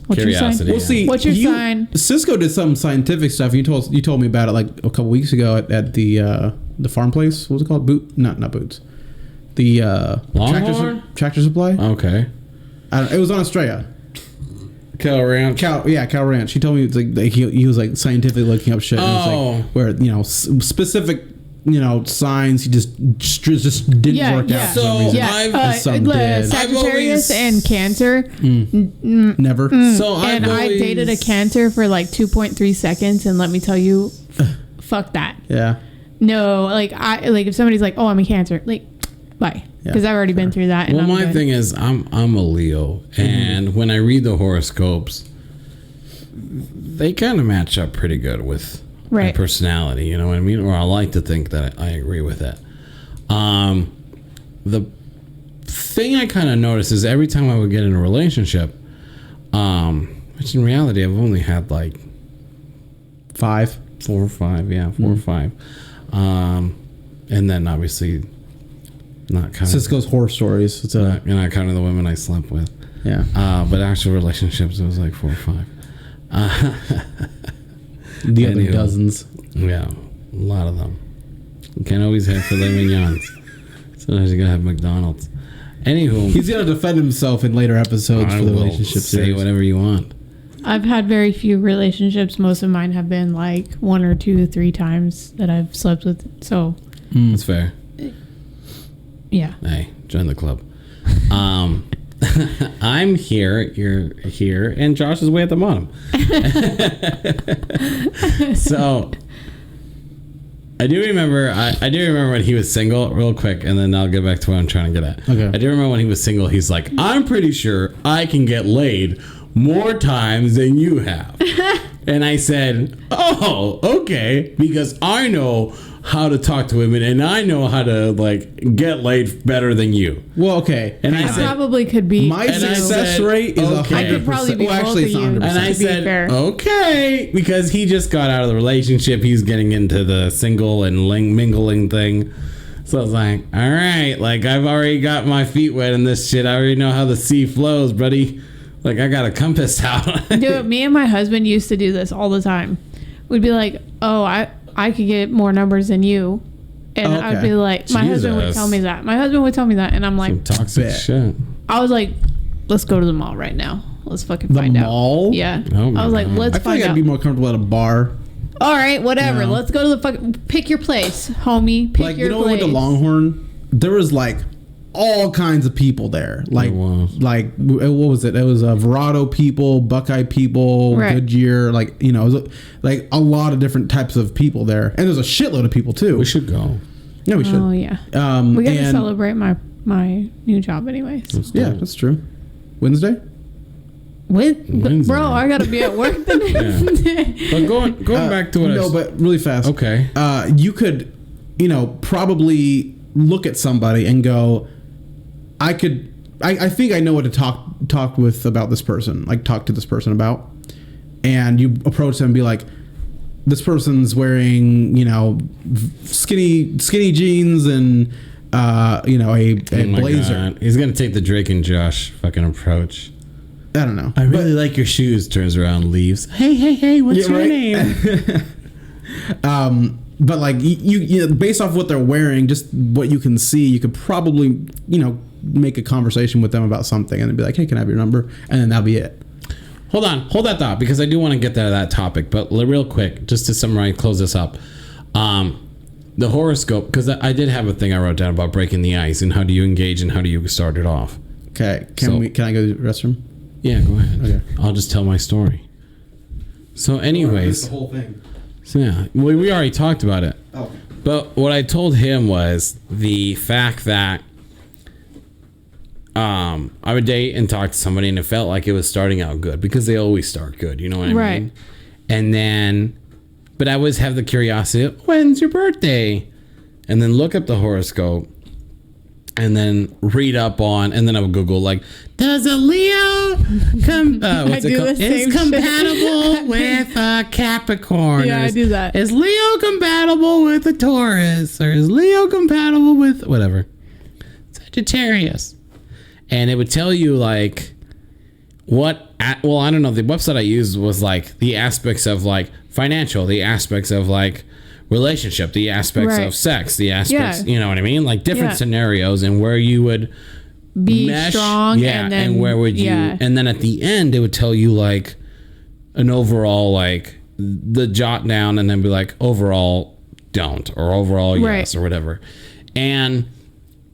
what's your sign? We'll see. What's your sign? Cisco did some scientific stuff. You told me about it like a couple weeks ago at the farm place. What was it called? Not Boots. The Longhorn? Tractor Supply. Okay. It was on Australia. Cow Ranch. Cow Ranch. He told me it's like he was like scientifically looking up shit. And it's like where specific signs he just didn't work out. So Sagittarius and Cancer. Never. So I dated a Cancer for like 2.3 seconds, and let me tell you, fuck that. Yeah. No, like if somebody's like, oh, I'm a Cancer, like, bye. Because I've already been through that. And my thing is, I'm a Leo, and when I read the horoscopes, they kind of match up pretty good with my personality. You know what I mean? Or I like to think that I agree with it. The thing I kind of notice is every time I would get in a relationship, which in reality I've only had like 4 or 5, and then obviously. Not kind Cisco's horror stories. It's not kind of the women I slept with. Yeah. But actual relationships, it was like 4 or 5. The other dozens. Yeah, a lot of them. You can't always have filet mignons. Sometimes you gotta have McDonald's. Anywho, he's gonna defend himself in later episodes for the relationship series. Say whatever you want. I've had very few relationships. Most of mine have been like 1 or 2 or 3 times that I've slept with. So that's fair. Yeah. Hey, join the club. I'm here, you're here, and Josh is way at the bottom. So I do remember when he was single, real quick, and then I'll get back to what I'm trying to get at. Okay. I do remember when he was single, he's like, I'm pretty sure I can get laid more times than you have. And I said, oh, okay, because I know how to talk to women, and I know how to like get laid better than you. Well, okay, and I said, probably could be. My success rate is 100%. I could probably be both of you. And I said, okay, because he just got out of the relationship. He's getting into the single and mingling thing. So I was like, all right, like I've already got my feet wet in this shit. I already know how the sea flows, buddy. Like I got a compass out. Dude, me and my husband used to do this all the time. We'd be like, oh, I could get more numbers than you. And I'd be like, my husband would tell me that. And I'm like, some toxic shit. I was like, let's go to the mall right now. Let's fucking find out. The mall? Yeah. Oh, I was like, let's find out. I feel like I'd be more comfortable at a bar. All right, whatever. Let's go to the fucking... Pick your place, homie. Pick your place. When we went to Longhorn, there was like all kinds of people there. Like what was it? It was Verado people, Buckeye people, Goodyear. It was like a lot of different types of people there, and there's a shitload of people too. We should go. Yeah, we should. Oh yeah. We got to celebrate my new job, anyways. Yeah, that's true. Wednesday. Bro, I gotta be at work the next day. But going back to what but really fast. Okay. You could, probably look at somebody and go, I think I know what to talk with about this person, like talk to this person about. And you approach them and be like, this person's wearing, skinny jeans and, a blazer. God. He's going to take the Drake and Josh fucking approach. I don't know. I really like your shoes. Turns around, leaves. Hey, what's your name? But like you based off what they're wearing, just what you can see, you could probably, make a conversation with them about something and then be like, hey, can I have your number? And then that'll be it. Hold that thought, because I do want to get to that topic. But real quick, just to summarize, close this up. The horoscope, because I did have a thing I wrote down about breaking the ice and how do you engage and how do you start it off. Okay. Can I go to the restroom? Yeah, go ahead. Okay. I'll just tell my story. So anyways. The whole thing. So yeah, we already talked about it. Oh. But what I told him was the fact that I would date and talk to somebody and it felt like it was starting out good because they always start good, you know what I mean? And then, but I always have the curiosity of, when's your birthday? And then look up the horoscope and then read up on, and then I would Google like, does a Leo is compatible with a Capricorn? Yeah, I do that. Is Leo compatible with a Taurus? Or is Leo compatible with whatever? Sagittarius. And it would tell you like I don't know. The website I used was like the aspects of like financial, the aspects of like relationship, the aspects of sex, the aspects, you know what I mean? Like different scenarios and where you would be strong. Yeah, and then and where would you? Yeah. And then at the end, it would tell you like an overall, like the jot down, and then be like overall don't, or overall yes, or whatever. And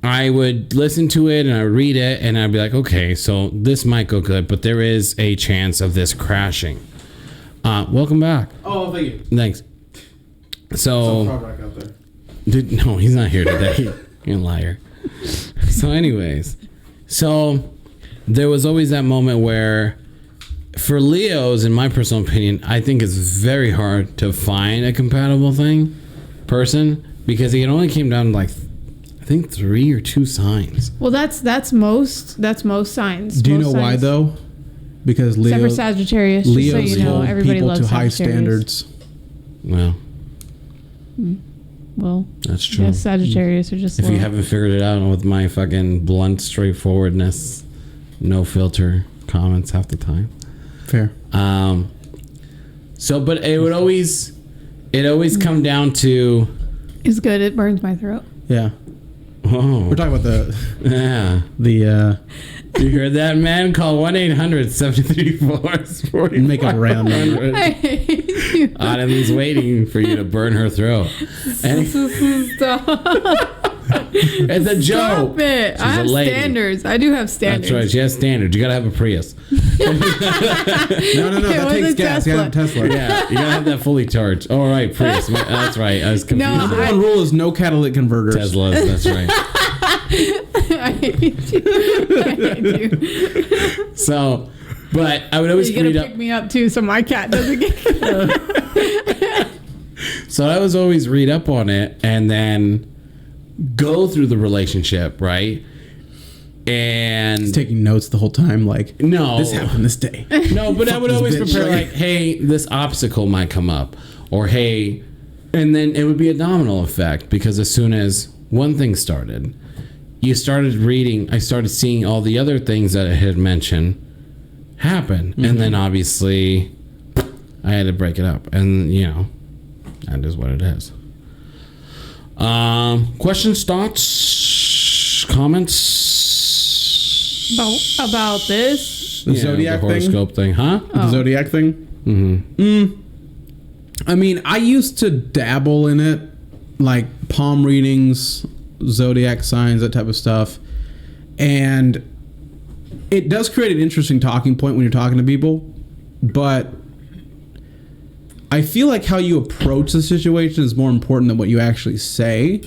I would listen to it and I would read it and I'd be like, okay, so this might go good, but there is a chance of this crashing. Welcome back. Oh, thank you. Thanks. So, out there. Dude, no, he's not here today. You're a liar. So anyways, so there was always that moment where for Leos, in my personal opinion, I think it's very hard to find a compatible person because it only came down to like I think 3 or 2 signs. Well, that's most signs. Do you most know why signs. though? Because Leo, except for Sagittarius, Leos just so you know, hold everybody people loves to high Sagittarius. standards. Well, that's true. Yes, Sagittarius are just. If you haven't figured it out with my fucking blunt straightforwardness, no filter comments half the time. Fair. So, but it would always come down to. It's good. It burns my throat. Yeah. Oh. We're talking about the You heard that, man? Call 1-800-734-4500. make a round number. I hate you. Autumn's waiting for you to burn her throat. And Stop. it's a joke. Stop it. She's I have a lady. standards. I do have standards. That's right. She has standards. You gotta have a Prius. No. That takes gas. You gotta have a Tesla. Yeah, you gotta have that fully charged. Oh, right, Prius. That's right. I was confused. No, Number one rule is no catalytic converters. Teslas. That's right. I hate you. I hate you. So, but I would always You gotta read up. pick me up too, so my cat doesn't get. So I was always read up on it and then go through the relationship, right? And He's taking notes the whole time, like, no, this happened this day. No, but I would always bitch. prepare like, hey, this obstacle might come up, or hey, and then it would be a domino effect because as soon as one thing started, you started reading, I started seeing all the other things that I had mentioned happen, and then obviously I had to break it up, and you know, that is what it is. Questions, thoughts, comments about this. The Zodiac the horoscope thing, huh? The Zodiac thing? I mean, I used to dabble in it, like palm readings, zodiac signs, that type of stuff. And it does create an interesting talking point when you're talking to people. But I feel like how you approach the situation is more important than what you actually say.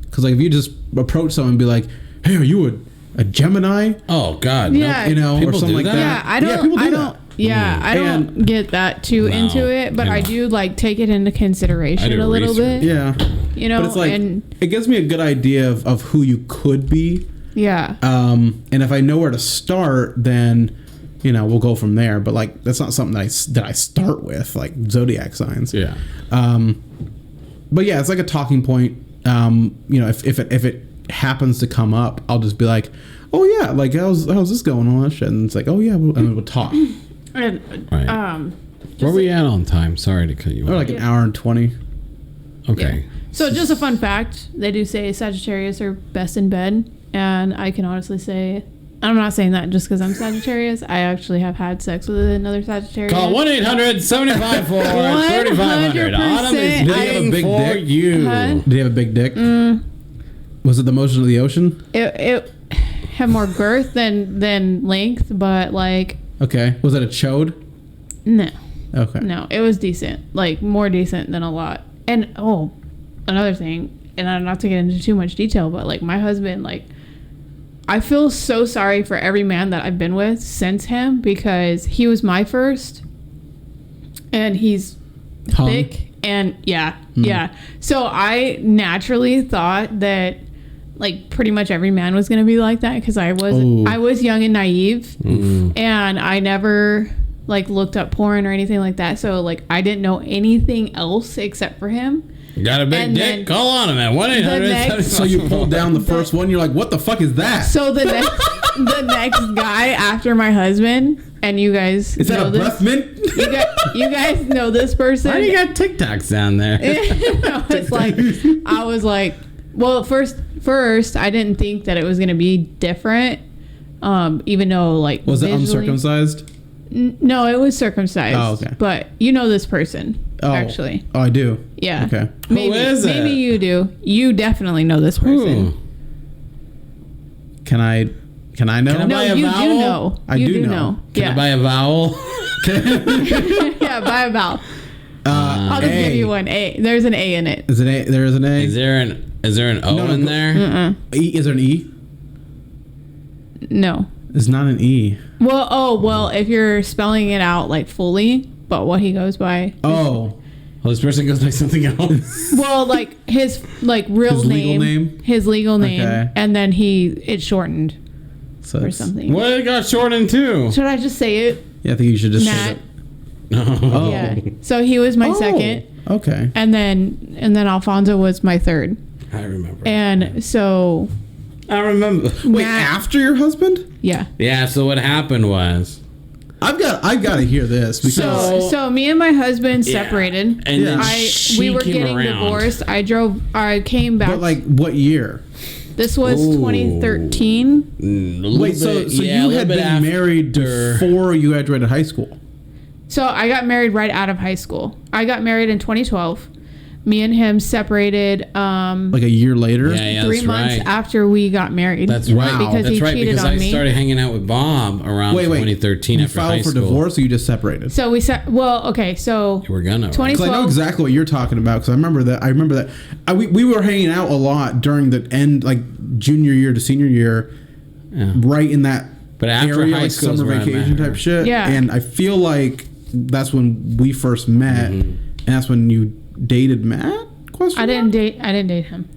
Because like if you just approach someone and be like, hey, are you a Gemini? Oh God, Yeah. You know, People or something do like that? that. Yeah, I don't. people do I that. don't. Yeah, I don't And- get that too No, into it, but I I know. do like take it into I consideration do a little research. bit. Yeah. You know, But it's like, and it gives me a good idea of who you could be. yeah. And if I know where to start, then, you know, we'll go from there. But like, that's not something that I start with, like zodiac signs. Yeah. But yeah, it's like a talking point. You know, if it happens to come up, I'll just be like, oh yeah, like how's this going on? And it's like, oh yeah, and then we'll talk. And, Right. Where are we at on time? Sorry to cut you Or off. like an hour and 20. Okay. yeah. So just a fun fact, they do say Sagittarius are best in bed, and I can honestly say, I'm not saying that just because I'm Sagittarius. I actually have had sex with another Sagittarius. Call 1-800-754-3500. Autumn is Did he have a big for dick? you. Huh? Did he have a big dick? Was it the motion of the ocean? It had more girth than length, but like Okay. Was it a chode? no. Okay. No, it was decent. Like, more decent than a lot. And, another thing, and I'm not to get into too much detail, but, like, my husband, like, I feel so sorry for every man that I've been with since him because he was my first, and he's Hung. thick, and, yeah. So I naturally thought that, like, pretty much every man was going to be like that because I was young and naive, and I never like looked up porn or anything like that, so like I didn't know anything else except for him. Got a big And dick? then Call on him at 1-800. So you pulled down the first one. You're like, what the fuck is that? So the next guy after my husband, and you guys Is that know a this, breath mint? you guys know this person. Why do you got TikToks down there? It's like I was like, well, first I didn't think that it was gonna be different Even though like was it uncircumcised? No, it was circumcised. Oh, okay. But you know this person, actually. Oh, I do. Yeah. Okay. Maybe, Who is it? Maybe you do. You definitely know this person. Can I know? Can I No, buy a you vowel? do know. I do know. Can I buy a vowel? Yeah, buy a vowel. I'll just give you one A. There's an A in it. Is it A? There is an A. Is there an O in there? E? Is there an E? No. It's not an E. Well, if you're spelling it out like fully, but what he goes by. Oh. Well, this person goes by something else. Well, like his real name. His legal name. Okay. And then it's shortened or something. What it got shortened to? Should I just say it? Yeah, I think you should just Matt. say it. No. Yeah. So he was my second. Okay. And then Alfonso was my third. I remember. And so I remember. Wait, after your husband? yeah. Yeah, so what happened was I've got to hear this because So me and my husband separated. And then we were getting divorced. I came back. But like what year? This was 2013. Wait, so you had been married before you graduated high school? So I got married right out of high school. I got married in 2012. Me and him separated like a year later? Yeah, 3 months after we got married. That's right. Because he cheated on me. I started hanging out with Bob around 2013 after high school. You filed for divorce or you just separated? So we said, so we're gonna. 2012. Because I know exactly what you're talking about because I remember that. We were hanging out a lot during the end, like junior year to senior year, right in that after area, high like school, summer vacation type shit. Yeah. And I feel like that's when we first met, and that's when you dated Matt? I didn't date him.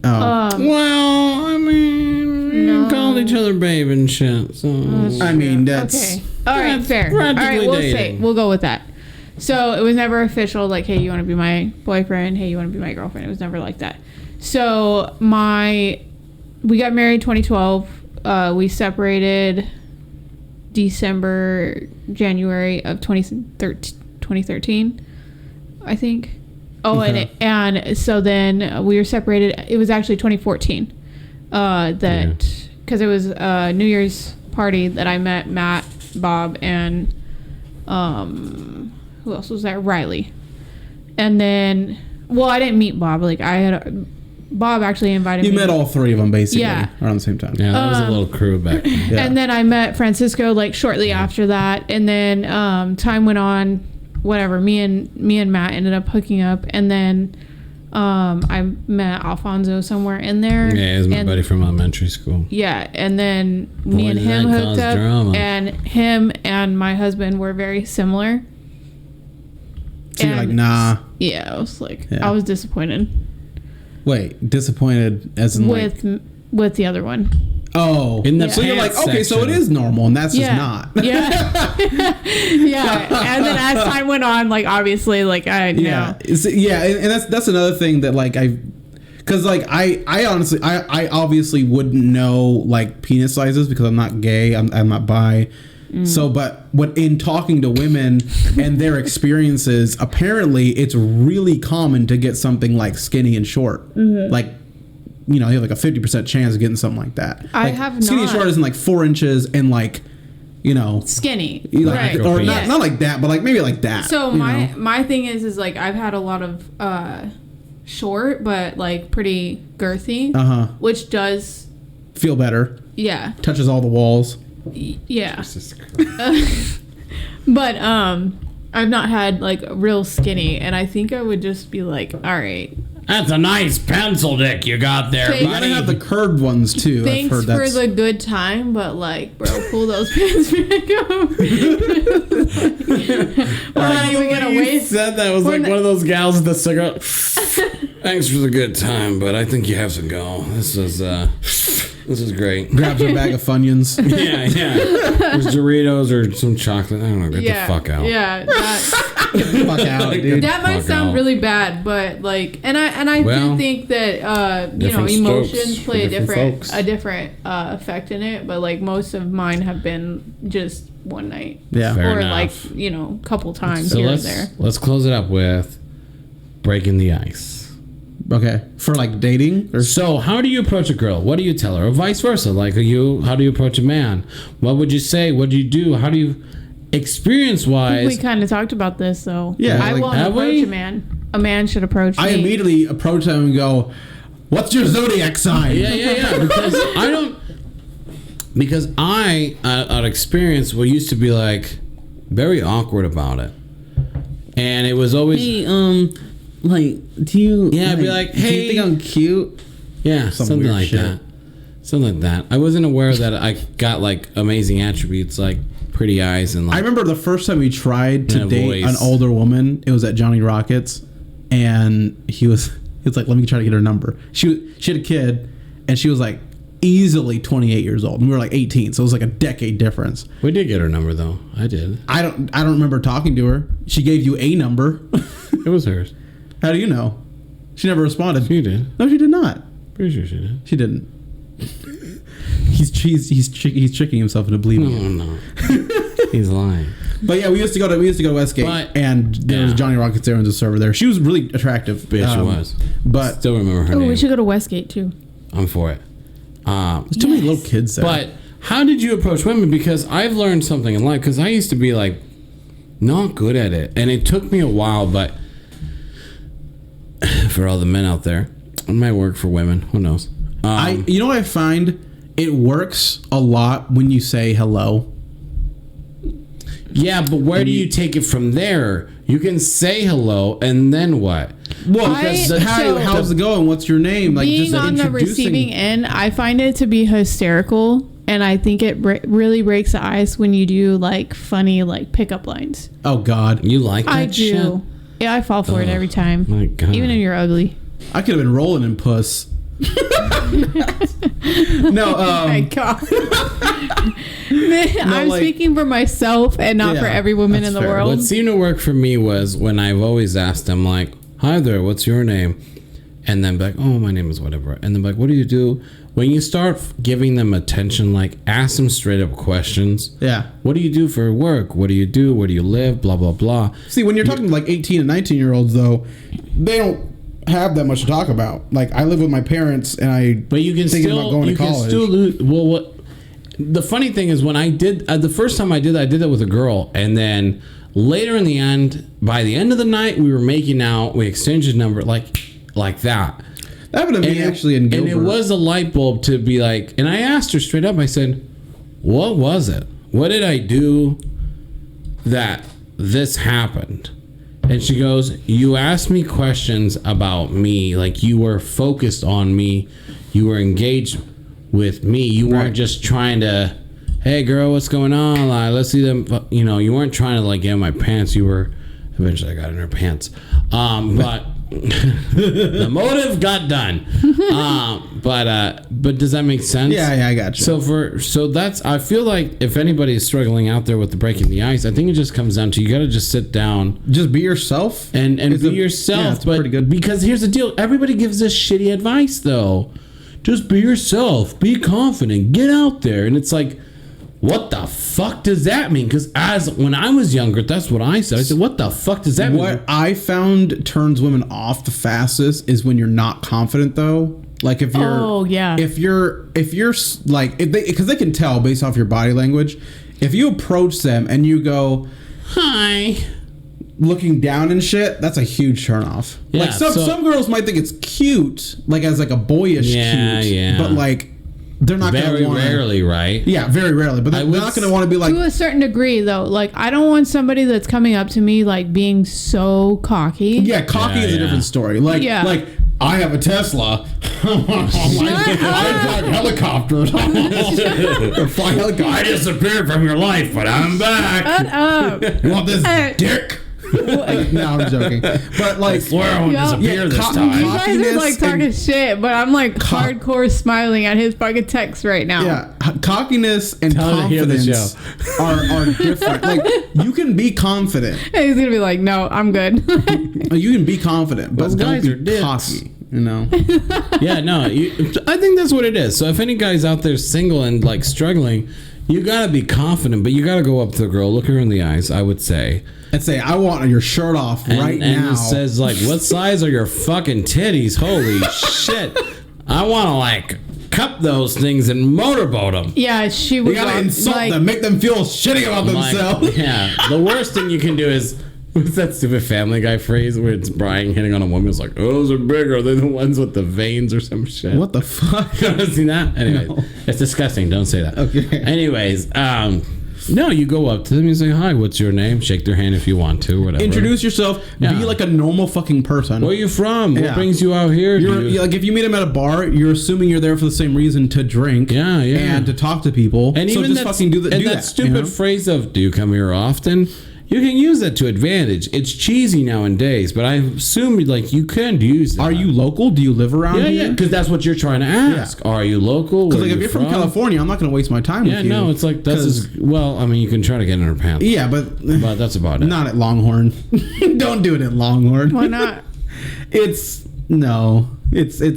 Oh. Well, I mean, we called each other babe and shit. So I mean, that's okay. All right, fair. All right, we'll go with that. So it was never official. Like, hey, you want to be my boyfriend? Hey, you want to be my girlfriend? It was never like that. So we got married 2012. We separated January of 2013, I think. Oh, okay. and so then we were separated. It was actually 2014. Because it was a New Year's party that I met Matt, Bob, and who else was there? Riley. And then, I didn't meet Bob. Like Bob actually invited me. You met all three of them basically around the same time. Yeah, that was a little crew back then. Yeah. And then I met Francisco like shortly after that. And then time went on. Whatever, me and Matt ended up hooking up, and then I met Alfonso somewhere in there. Yeah, he was my buddy from elementary school. Yeah, and then me and him hooked up, and him and my husband were very similar. So you're like, nah. Yeah, I was like, I was disappointed. Wait, disappointed as in with the other one. Oh, so you're like, okay, so it is normal, and that's just not. Yeah, yeah. And then as time went on, like obviously, like and that's another thing that like because like I honestly I obviously wouldn't know like penis sizes because I'm not gay, I'm not bi. So, but in talking to women and their experiences, apparently it's really common to get something like skinny and short, like. You know, you have like a 50% chance of getting something like that. I have not. Skinny short isn't like 4 inches and like, you know. Skinny. Like, right. Or not like that, but like maybe like that. So my thing is like I've had a lot of short but like pretty girthy. Which does. Feel better. Yeah. Touches all the walls. Yeah. But I've not had like real skinny, and I think I would just be like, all right. That's a nice pencil dick you got there, buddy. You gotta have the curved ones too. Thanks for the good time, but like, bro, pull those pants back up. We're not even gonna waste. Said that was like one of those gals with the cigarette. Thanks for the good time, but I think you have to go. This is great. Grabs a bag of Funyuns. Yeah. There's Doritos or some chocolate. I don't know. Get the fuck out. Yeah. Fuck out, dude. That might sound really bad, but like, and I do think that emotions play a different effect in it. But like most of mine have been just one night, Fair or enough. like couple times here and there. Let's close it up with breaking the ice. Okay. For like dating? Or? So how do you approach a girl? What do you tell her? Or vice versa? Like how do you approach a man? What would you say? What do you do? How do you, experience-wise? We kind of talked about this, so yeah, I won't approach a man. A man should approach me. I immediately approach them and go, what's your zodiac sign? Yeah. Because I out of experience, used to be like very awkward about it. And it was always... Hey, like, do you... Yeah, I'd be like, hey... Do you think I'm cute? Yeah, something like that. Something like that. I wasn't aware that I got, like, amazing attributes, like pretty eyes and, like... I remember the first time we tried to date voice. an older woman. It was at Johnny Rockets. And he was like, let me try to get her number. She had a kid, and she was, like, easily 28 years old. And we were, like, 18, so it was, like, a decade difference. We did get her number, though. I did. I don't remember talking to her. She gave you a number. It was hers. How do you know? She never responded. She did. No, she did not. Pretty sure she did. She didn't. He's tricking himself into believing. No. He's lying. But yeah, we used to go to Westgate, and there was Johnny Rockets there and the server there. She was really attractive. Bitch, she was. But still remember her name. We should go to Westgate too. I'm for it. There's too many little kids there. But how did you approach women? Because I've learned something in life. Because I used to be like not good at it, and it took me a while. But for all the men out there, it might work for women. Who knows? You know what I find? It works a lot when you say hello. Yeah, but where do you take it from there? You can say hello, and then what? Well, how's it going? What's your name? Like, being just on the receiving end, I find it to be hysterical, and I think it really breaks the ice when you do like funny like pickup lines. Oh God, you like that? I do. Shit? Yeah, I fall for it every time. My God, even if you're ugly. I could have been rolling in puss. No, oh my God. I'm speaking for myself and not for every woman in the world. What seemed to work for me was when I've always asked them, like, hi there, what's your name? And then be like, oh, my name is whatever. And then be like, what do you do? When you start giving them attention, like, ask them straight up questions. Yeah. What do you do for work? What do you do? Where do you live? Blah, blah, blah. See, when you're talking to like 18 and 19-year-olds, though, they don't have that much to talk about. Like, I live with my parents, and but you can thinking still, about going to college. Can still lose. Well, what the funny thing is, when I did the first time I did that with a girl, and then later in the end, by the end of the night, we were making out. We exchanged a number like that. That happened to me actually in Gilbert. And it was a light bulb to be like. And I asked her straight up. I said, "What was it? What did I do that this happened?" And she goes, you asked me questions about me, like you were focused on me, you were engaged with me, you weren't just trying to, hey girl, what's going on? Like, let's see them, you know, you weren't trying to like get in my pants. You were, eventually I got in her pants, but the motive got done. But does that make sense? Yeah, I got you. So that's, I feel like if anybody is struggling out there with the breaking the ice, I think it just comes down to you got to just sit down, just be yourself, and be yourself. Yeah, it's pretty good. Because here's the deal: everybody gives this shitty advice, though. Just be yourself, be confident, get out there, and it's like, what the fuck does that mean? Because when I was younger, that's what I said. I said, what the fuck does that mean? What I found turns women off the fastest is when you're not confident, though. Like if you're, if you're like, because they can tell based off your body language. If you approach them and you go, hi, looking down and shit, that's a huge turnoff. Yeah, like some girls might think it's cute, like as like a boyish cute, but like they're not very gonna rarely, right? Yeah, very rarely. But they're not going to want to be like, to a certain degree, though. Like, I don't want somebody that's coming up to me like being so cocky. Yeah, cocky is a different story. Like, I have a Tesla. I drive helicopters. Fly helicopters. I disappeared from your life, but I'm back. Shut up. You want this dick? No, I'm joking. But like, I swear I won't disappear this time. You guys are like talking shit, but I'm like hardcore smiling at his fucking text right now. Yeah, cockiness and confidence are different. Like, you can be confident. And he's gonna be like, no, I'm good. You can be confident, but guys don't are be dicks. cocky. You know? Yeah, no. I think that's what it is. So if any guy's out there single and like struggling, You gotta be confident, but you gotta go up to the girl, look her in the eyes, I would say. And say, I want your shirt off right now. And it says, like, what size are your fucking titties? Holy shit. I want to, like, cup those things and motorboat them. Yeah, she was. You gotta insult them, make them feel shitty about themselves. Yeah, the worst thing you can do is, what's that stupid Family Guy phrase where it's Brian hitting on a woman? It's like, oh, those are bigger. They're the ones with the veins or some shit. What the fuck? You ever seen that? Anyway, no. It's disgusting. Don't say that. Okay. Anyways, no, you go up to them, you say, hi, what's your name? Shake their hand if you want to, whatever. Introduce yourself. Yeah. Be like a normal fucking person. Where are you from? What brings you out here? Like, if you meet them at a bar, you're assuming you're there for the same reason, to drink. Yeah. And to talk to people. And so even just fucking do that stupid phrase of, do you come here often? You can use that to advantage. It's cheesy nowadays, but I assume like you can use it. Are you local? Do you live around here? Yeah, because that's what you're trying to ask. Yeah. Are you local? Because like, if you're from California, I'm not going to waste my time with you. Yeah, no, it's like well, I mean, you can try to get in her pants. Yeah, but that's about it. Not at Longhorn. Don't do it at Longhorn. Why not? It's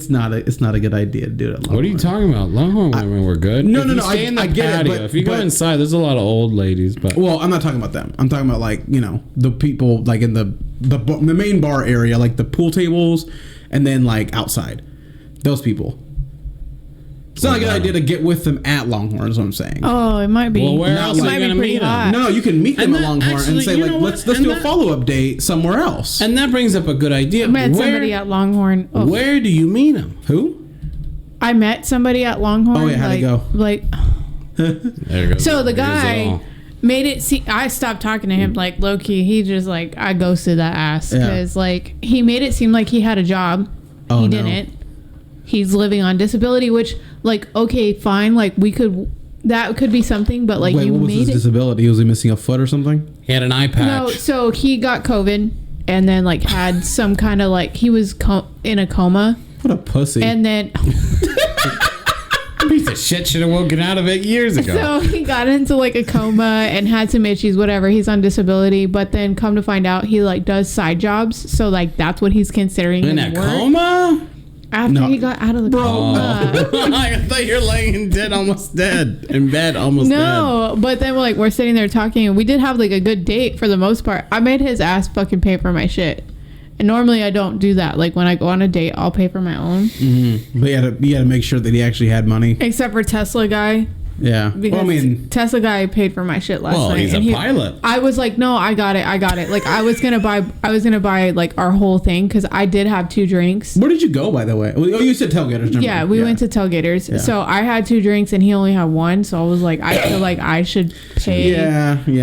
not a good idea to do it at Longhorn. What are you talking about? Longhorn women were good. No. Stay in the patio. If you go inside, there's a lot of old ladies. But well, I'm not talking about them. I'm talking about like, you know, the people like in the main bar area, like the pool tables, and then like outside. Those people. It's not a good idea to get with them at Longhorn, is what I'm saying. Oh, it might be. Well, where else it are might you be pretty hot. No, you can meet them at Longhorn and say, like, let's do a follow-up date somewhere else. And that brings up a good idea. I met somebody at Longhorn. Oh. Where do you meet them? Who? I met somebody at Longhorn. Oh, yeah, how'd it go? Like, there you go. So the guy made it see. I stopped talking to him, like, low-key. He just, like, I ghosted that ass. Because, like, he made it seem like he had a job. He didn't. He's living on disability, which, like, okay, fine, like, that could be something, but like, what was his disability? Was he missing a foot or something? He had an eye patch. No, so he got COVID and then like had some kind of like, he was in a coma. What a pussy. And then piece of shit should have woken out of it years ago. So he got into like a coma and had some issues, whatever. He's on disability, but then come to find out he like does side jobs. So like that's what he's considering in a coma? After he got out of the coma. I thought you were laying in bed almost dead. No, but then we're sitting there talking, and we did have like a good date for the most part. I made his ass fucking pay for my shit. And normally I don't do that. Like when I go on a date, I'll pay for my own. Mm-hmm. But you had to make sure that he actually had money. Except for Tesla guy. Yeah. Because Tesla guy paid for my shit last night. Well, he's a pilot. I was like, no, I got it. Like I was gonna buy like our whole thing because I did have 2 drinks. Where did you go, by the way? Oh, you said Tailgaters. Yeah, we went to Tailgaters. Yeah. So I had 2 drinks and he only had 1. So I was like, I feel like I should pay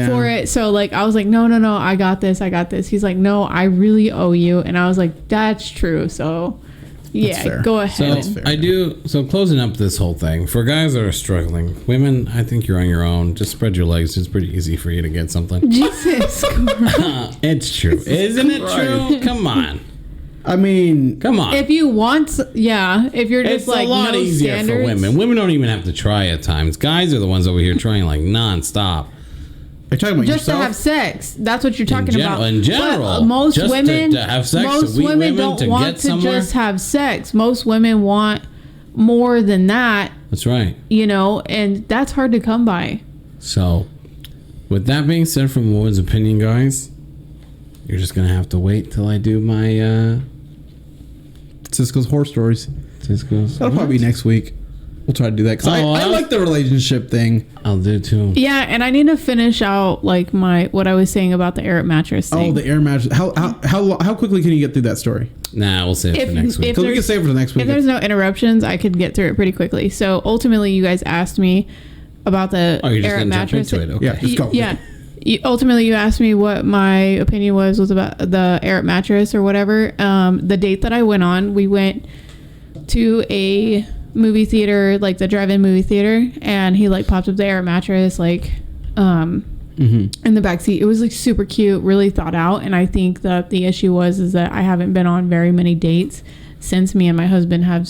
for it. So like I was like, no, I got this. He's like, no, I really owe you. And I was like, that's true. So yeah, go ahead. So closing up this whole thing, for guys that are struggling, women, I think you're on your own. Just spread your legs. It's pretty easy for you to get something. Jesus Christ. It's true. Isn't it true? Come on. I mean, come on. If you want, if you're just it's like a lot easier standards. for women. Women don't even have to try at times. Guys are the ones over here trying like nonstop. Are you talking about just yourself? To have sex. That's what you're talking about. In general, but most just women, to have sex, most women don't want to just have sex. Most women want more than that. That's right. You know, and that's hard to come by. So, with that being said, from a woman's opinion, guys, you're just gonna have to wait till I do my Cisco's horror stories. That'll probably be next week. We'll try to do that because I like the relationship thing. I'll do too. Yeah, and I need to finish out like what I was saying about the air mattress thing. Oh, the air mattress. How quickly can you get through that story? Nah, we'll save it for next week. Because we can save it for next week. If there's no interruptions, I could get through it pretty quickly. So ultimately, you guys asked me about the air mattress. Jump into it. Okay. Yeah, just go. Yeah. Ultimately, you asked me what my opinion was about the air mattress or whatever. The date that I went on, we went to a movie theater, like the drive-in movie theater, and he like popped up the air mattress like in the back seat. It was like super cute, really thought out. And I think that the issue is that I haven't been on very many dates since me and my husband have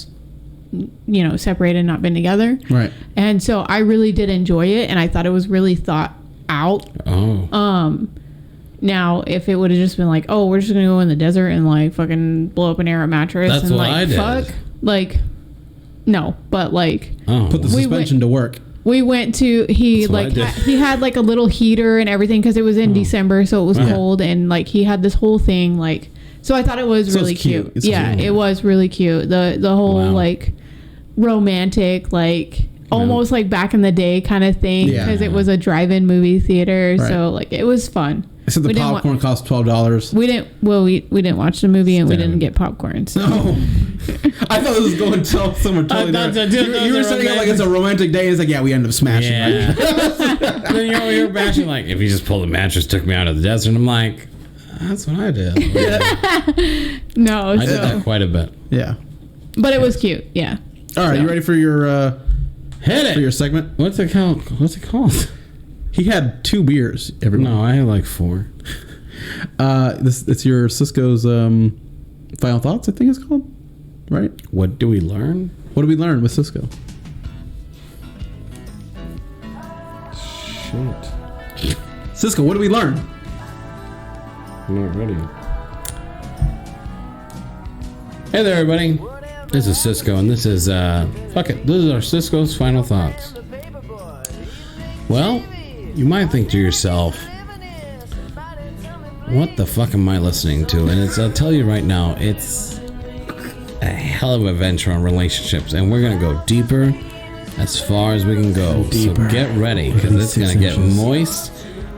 separated and not been together, right? And so I really did enjoy it, and I thought it was really thought out. Now if it would have just been like, oh, we're just gonna go in the desert and like fucking blow up an air mattress, that's and what like I did. fuck, like no, but like put the suspension to work. We went to he had like a little heater and everything because it was in December, so it was cold, and like he had this whole thing like. So I thought it was really cute. Yeah, cute. It was really cute. The whole like romantic like almost like back in the day kind of thing because it was a drive-in movie theater, so like it was fun. So the popcorn cost $12. We didn't watch the movie and we didn't get popcorn. So. No. I thought this was going to tell someone totally different. You were setting it like it's a romantic day. It's like, yeah, we ended up smashing. Yeah. Then you're over here bashing like, if you just pulled the mattress, took me out of the desert. I'm like, that's what I did. No, I did that quite a bit. Yeah. But it was cute. Yeah. All right, you ready for your hit it for your segment? What's it called? He had 2 beers. Everyone. No, I had like 4. It's your Cisco's final thoughts. I think it's called. Right. What do we learn? What did we learn with Cisco? Shit. Cisco, what did we learn? I'm not ready. Hey there, everybody. This is Cisco, and this is fuck it. This is our Cisco's final thoughts. Well, you might think to yourself, what the fuck am I listening to? And I'll tell you right now, it's a hell of an adventure on relationships, and we're gonna go deeper as far as we can go. So get ready, because it's gonna get moist,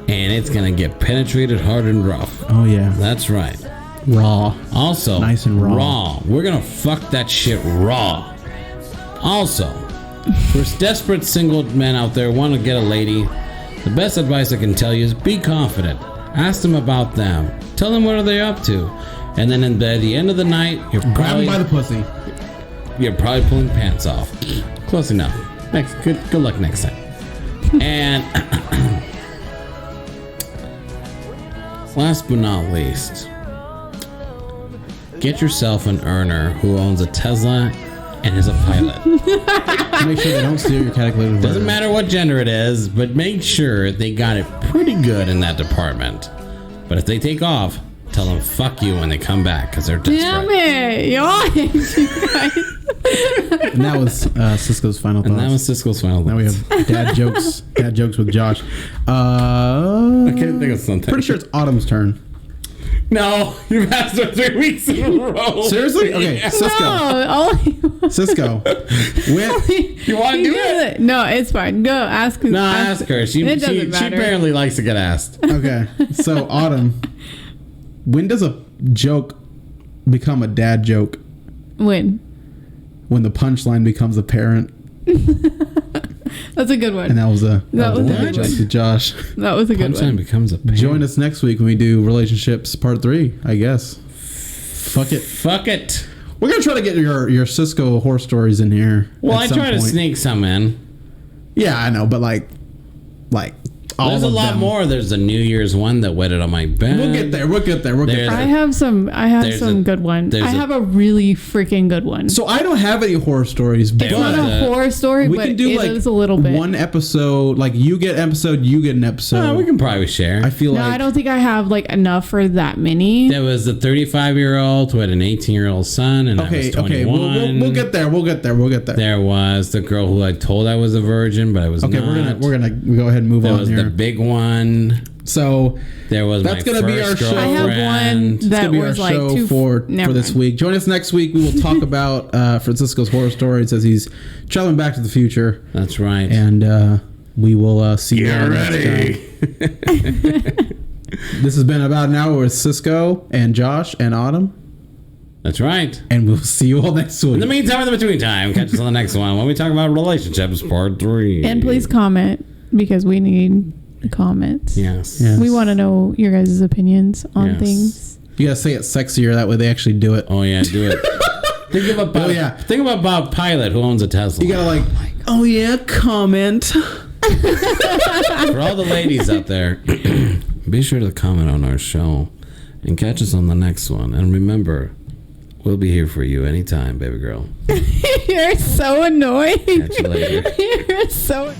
and it's gonna get penetrated hard and rough. Oh yeah, that's right. Raw. Also, nice and raw. We're gonna fuck that shit raw. Also, for desperate single men out there want to get a lady, the best advice I can tell you is be confident. Ask them about them. Tell them what are they up to. And then by the end of the night, you're probably... Grab them by the pussy. You're probably pulling pants off. Close enough. Good luck next time. And... last but not least, get yourself an earner who owns a Tesla and is a pilot. Make sure they don't steal your calculator. Doesn't matter what gender it is, but make sure they got it pretty good in that department. But if they take off, tell them fuck you when they come back because they're desperate. Damn it, And that was Cisco's final thoughts. And that was Cisco's final thoughts. Now we have dad jokes with Josh. I can't think of something. Pretty sure it's Autumn's turn. No, you've asked for 3 weeks in a row. Seriously? Okay, Cisco. No, Cisco. When you want to do it? No, it's fine. Go ask. No, ask her. She apparently likes to get asked. Okay, so Autumn, when does a joke become a dad joke? When the punchline becomes apparent. That's a good one. And that was a good joke to Josh. That was a good one. Punchline becomes apparent. Join us next week when we do relationships part 3, I guess. Fuck it. We're gonna try to get your Cisco horror stories in here. Well, I try to sneak some in. Yeah, I know, but like there's a lot more. There's a New Year's one that wetted on my bed. We'll get there. I have some good ones. I have a really freaking good one. So I don't have any horror stories. It's not a horror story, but it is a little bit. One episode, like you get an episode, you get an episode. We can probably share. I feel like I don't think I have like enough for that many. There was a 35-year-old who had an 18-year-old son, and I was 21. Okay, we'll get there. There was the girl who I told I was a virgin, but I was not. We're gonna go ahead and move on here. Big one. So there was that's going to be our show. I have one that was like show for this week. Join us next week. We will talk about Francisco's horror stories as he's traveling back to the future. That's right. And we will see you ready. Next time. This has been about an hour with Cisco and Josh and Autumn. That's right. And we'll see you all next week. In the meantime, in the between time, catch us on the next one when we talk about relationships part 3. And please comment. Because we need comments. Yes. We want to know your guys' opinions on things. You gotta say it sexier, that way they actually do it. Oh yeah, do it. Think about Bob Pilot who owns a Tesla. You gotta comment. For all the ladies out there, be sure to comment on our show and catch us on the next one. And remember, we'll be here for you anytime, baby girl. You're so annoying. Catch you later. You're so